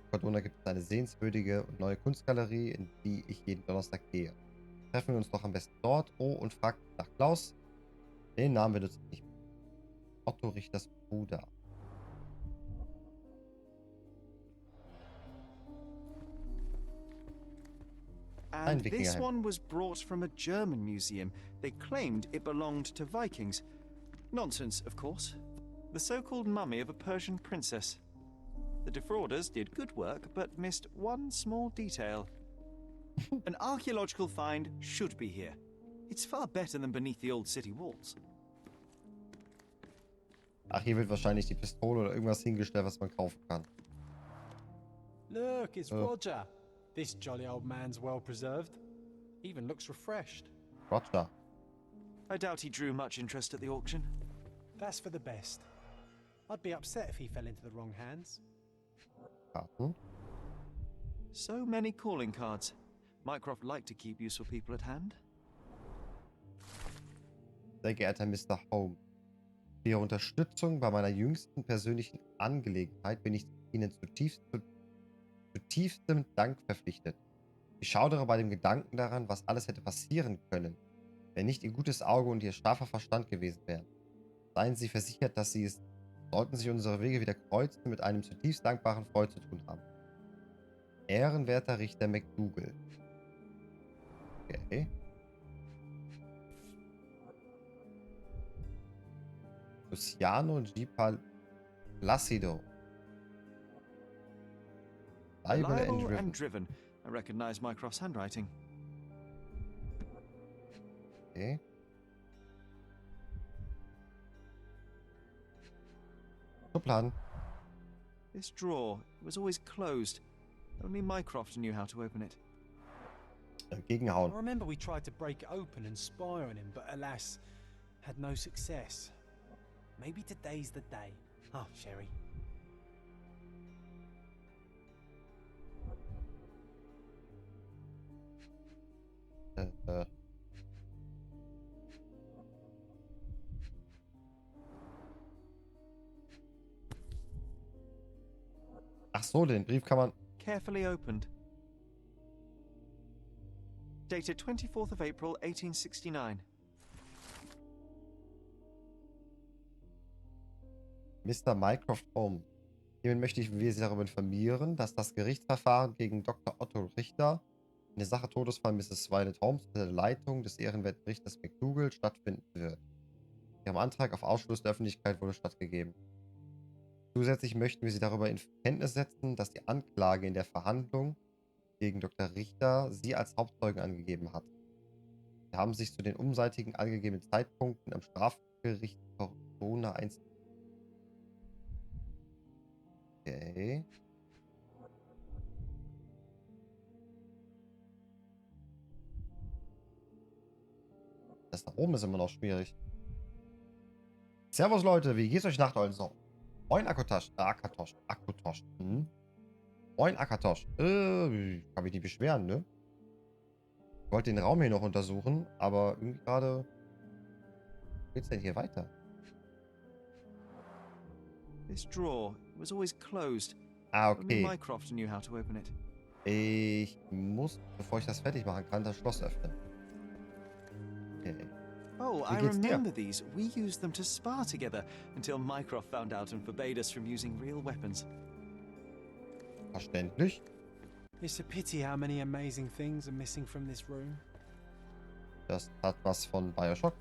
In Cordona gibt es eine sehenswürdige und neue Kunstgalerie, in die ich jeden Donnerstag gehe. Treffen wir uns doch am besten dort. Oh, und fragt nach Klaus. Den Namen benutze ich nicht mehr. Otto Richters Bruder. And this one was brought from a German museum. They claimed it belonged to Vikings. Nonsense, of course. The so-called mummy of a Persian princess. The defrauders did good work, but missed one small detail. An archaeological find should be here. It's far better than beneath the old city walls. Ach, hier wird wahrscheinlich die Pistole oder irgendwas hingestellt, was man kaufen kann. Look, it's Roger. This jolly old man's well preserved. Even looks refreshed. Roger. I doubt he drew much interest at the auction. That's for the best. I'd be upset if he fell into the wrong hands. Karten. So many calling cards. Mycroft liked to keep useful people at hand. Sehr geehrter Mr. Holmes, für Ihre Unterstützung bei meiner jüngsten persönlichen Angelegenheit bin ich Ihnen zutiefstem Dank verpflichtet. Ich schaudere bei dem Gedanken daran, was alles hätte passieren können, wenn nicht Ihr gutes Auge und Ihr scharfer Verstand gewesen wären. Seien Sie versichert, dass Sie es, sollten sich unsere Wege wieder kreuzen, mit einem zutiefst dankbaren Freund zu tun haben. Ehrenwerter Richter McDougal. Okay. Luciano G. Placido. Reliable and driven. I recognize Mycroft's handwriting. Okay. Schubladen. This drawer was always closed. Only Mycroft knew how to open it. Gegenhauen. I remember we tried to break it open and spy on him, but alas, had no success. Maybe today's the day. Oh, Sherry. Ach so, den Brief kann man... Carefully opened. Dated 24th of April, 1869. Mr. Mycroft Holmes. Hiermit möchte ich Sie darüber informieren, dass das Gerichtsverfahren gegen Dr. Otto Richter in der Sache Todesfall Mrs. Violet Holmes unter der Leitung des ehrenwerten Richters McDougal stattfinden wird. Ihrem Antrag auf Ausschluss der Öffentlichkeit wurde stattgegeben. Zusätzlich möchten wir Sie darüber in Kenntnis setzen, dass die Anklage in der Verhandlung gegen Dr. Richter Sie als Hauptzeugen angegeben hat. Sie haben sich zu den umseitigen angegebenen Zeitpunkten am Strafgericht Corona 1. Okay. Das nach oben ist immer noch schwierig. Servus Leute, wie geht's euch Nacht also? Moin Akatosh. Akatosh. Moin Akatosh. Kann mich nicht beschweren, ne? Ich wollte den Raum hier noch untersuchen, aber irgendwie gerade... Wie geht's denn hier weiter? This drawer was always closed. Ah, Only okay. Mycroft knew how to open it. Ich muss, bevor ich das fertig machen kann, das Schloss öffnen. Okay. Oh, Wie I geht's dir? remember these. We used them to spar together until Mycroft found out and forbade us from using real weapons. Verständlich. It's a pity how many amazing things are missing from this room. Das hat was von Bioshock.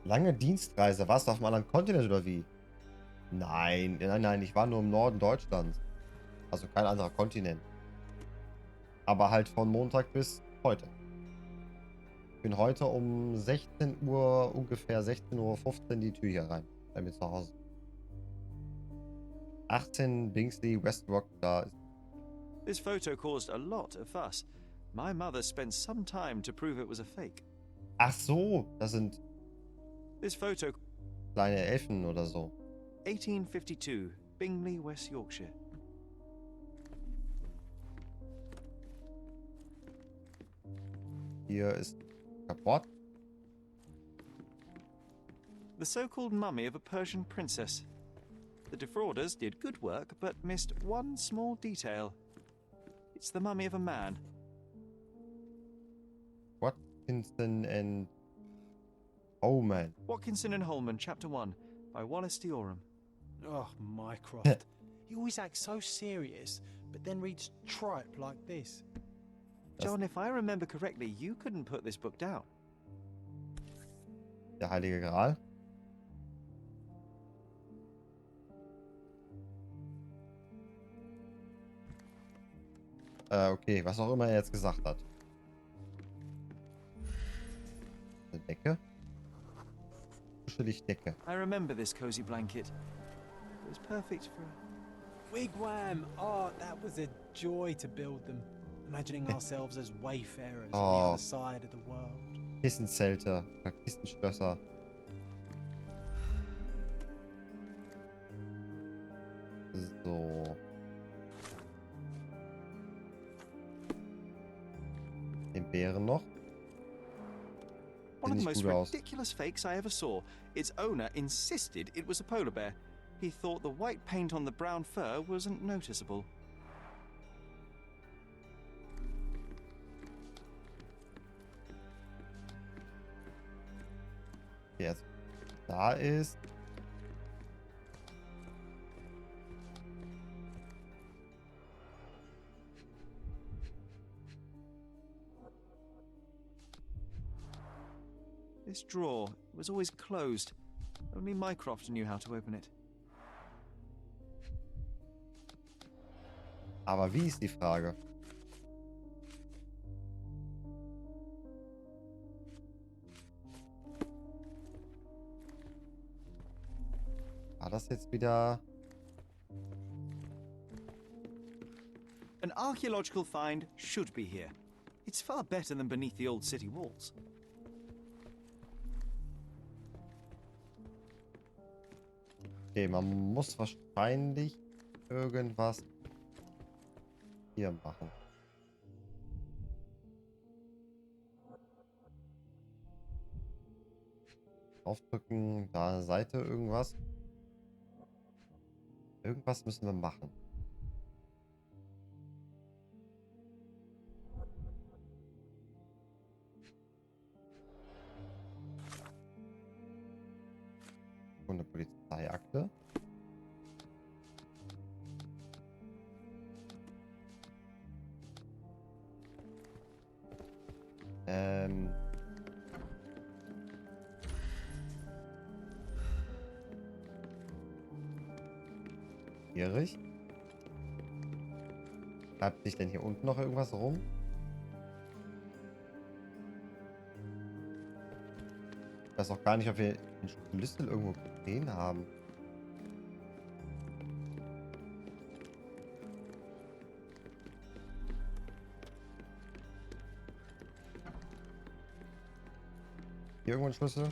Lange Dienstreise. Warst du auf einem anderen Kontinent oder wie? Nein, ich war nur im Norden Deutschlands. Also kein anderer Kontinent. Aber halt von Montag bis heute. Ich bin heute um 16 Uhr, ungefähr 16:15 Uhr die Tür hier rein. Bei mir zu Hause. 18 Bingsley, Westrock, da ist... This photo caused a lot of fuss. My mother spent some time to prove it was a fake. Ach so, das sind This photo... kleine Elfen oder so. 1852, Bingley, West Yorkshire. Hier ist kaputt. The so-called mummy of a Persian princess. The defrauders did good work, but missed one small detail. It's the mummy of a man. Watkinson and Holman. Watkinson and Holman, Chapter 1, by Wallace Dioram. Oh, Mycroft. He always acts so serious, but then reads tripe like this. John, if I remember correctly, you couldn't put this book down. Der Heilige Gral. Okay, was auch immer er jetzt gesagt hat. Eine Decke. Kuschelig Decke. I remember this cozy blanket. It was perfect for... Wigwam! Oh, that was a joy to build them. Imagining ourselves as wayfarers on the other side of the world. Kissenzelte, Kissenschlösser. So. Den Bären noch. One of the most gut aus. ridiculous fakes I ever saw. Its owner insisted it was a polar bear. He thought the white paint on the brown fur wasn't noticeable. Jetzt da ist. This drawer was always closed. Only Mycroft knew how to open it. Aber wie ist die Frage? War das jetzt wieder... An archaeological find should be here. It's far better than beneath the old city walls. Okay, man muss wahrscheinlich irgendwas hier machen. Aufdrücken, da an der Seite irgendwas. Irgendwas müssen wir machen. Und eine Polizeiakte. Schwierig. Bleibt sich denn hier unten noch irgendwas rum? Ich weiß auch gar nicht, ob wir den Schlüssel irgendwo gesehen haben. Hier irgendwo ein Schlüssel?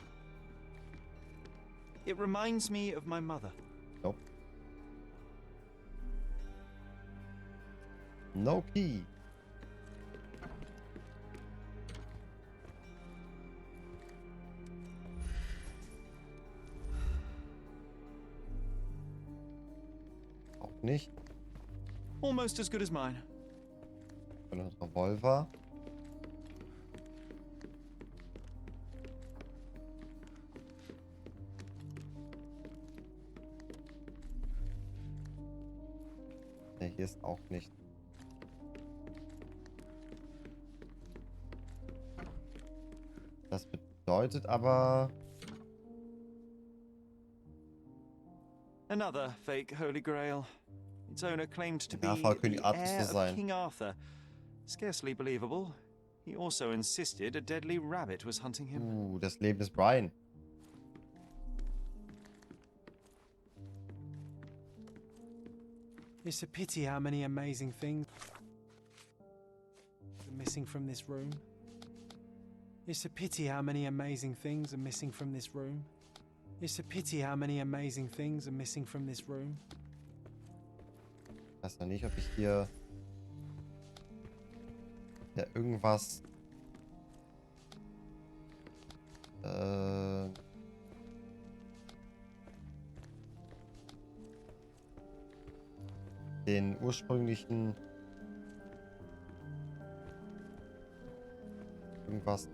It reminds me of my mother. Nope. No key. Auch nicht. Almost as good as mine. Ein Revolver. Ne, hier ist auch nicht. Das bedeutet aber... Another fake Holy Grail. Its owner claimed to be König the Artus heir zu sein. of King Arthur. Scarcely believable. He also insisted a deadly rabbit was hunting him. Das Leben des Brian. It's a pity how many amazing things are missing from this room. It's a pity how many amazing things are missing from this room. It's a pity how many amazing things are missing from this room. Ich weiß noch nicht, ob ich hier irgendwas Den ursprünglichen irgendwas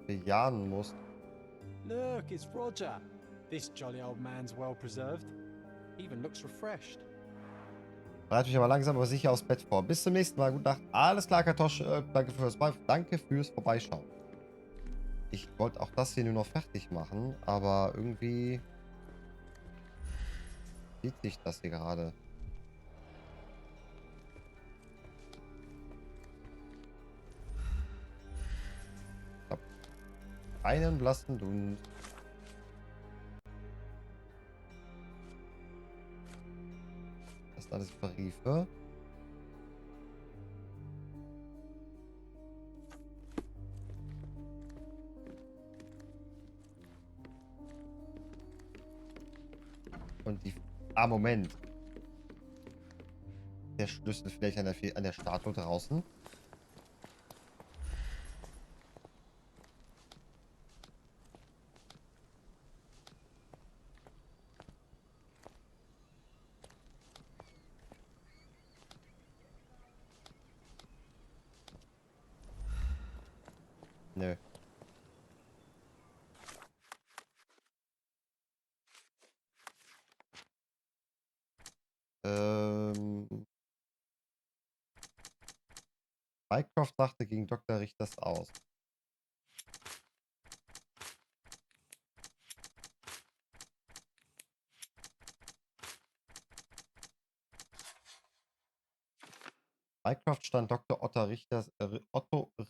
bejahen muss. Look, it's Roger. This jolly old man's well preserved. Even looks refreshed. Bereite mich aber langsam aber sicher aufs Bett vor. Bis zum nächsten Mal. Gute Nacht. Alles klar, Kartosch. Danke fürs Vorbeischauen. Ich wollte auch das hier nur noch fertig machen, aber irgendwie zieht sich das hier gerade. Ich habe einen blassen Dunst. Das sind alles Briefe. Und die... Ah, Moment. Der Schlüssel vielleicht an der Statue draußen. Nö. Mycroft sagte gegen Dr. Richters aus. Mycroft stand Dr. Otto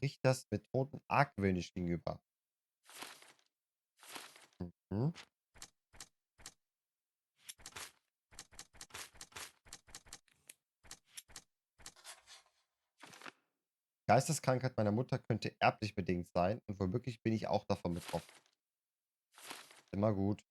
Richters Methoden argwöhnisch gegenüber. Mhm. Die Geisteskrankheit meiner Mutter könnte erblich bedingt sein und womöglich bin ich auch davon betroffen. Immer gut.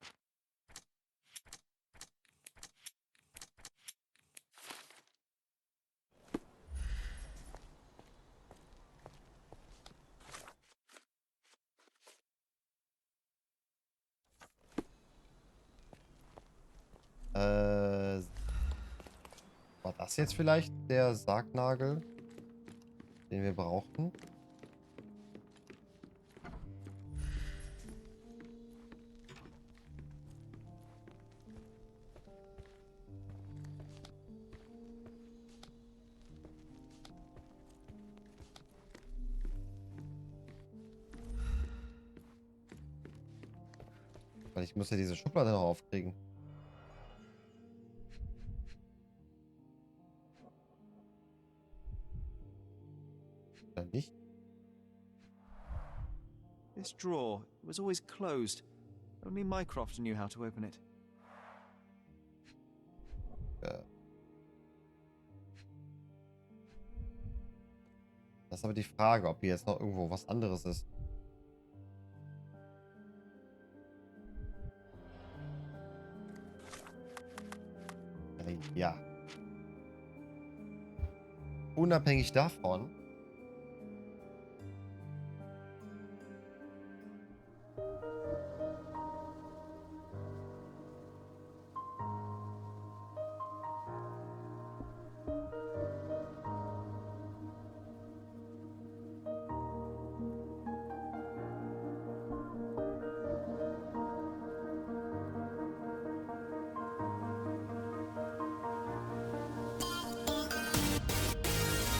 War das jetzt vielleicht der Sargnagel, den wir brauchten? Weil ich muss ja diese Schublade noch aufkriegen. Oder nicht? This drawer, it was always closed. Only Mycroft knew how to open it. Das ist aber die Frage, ob hier jetzt noch irgendwo was anderes ist. Ja. Unabhängig davon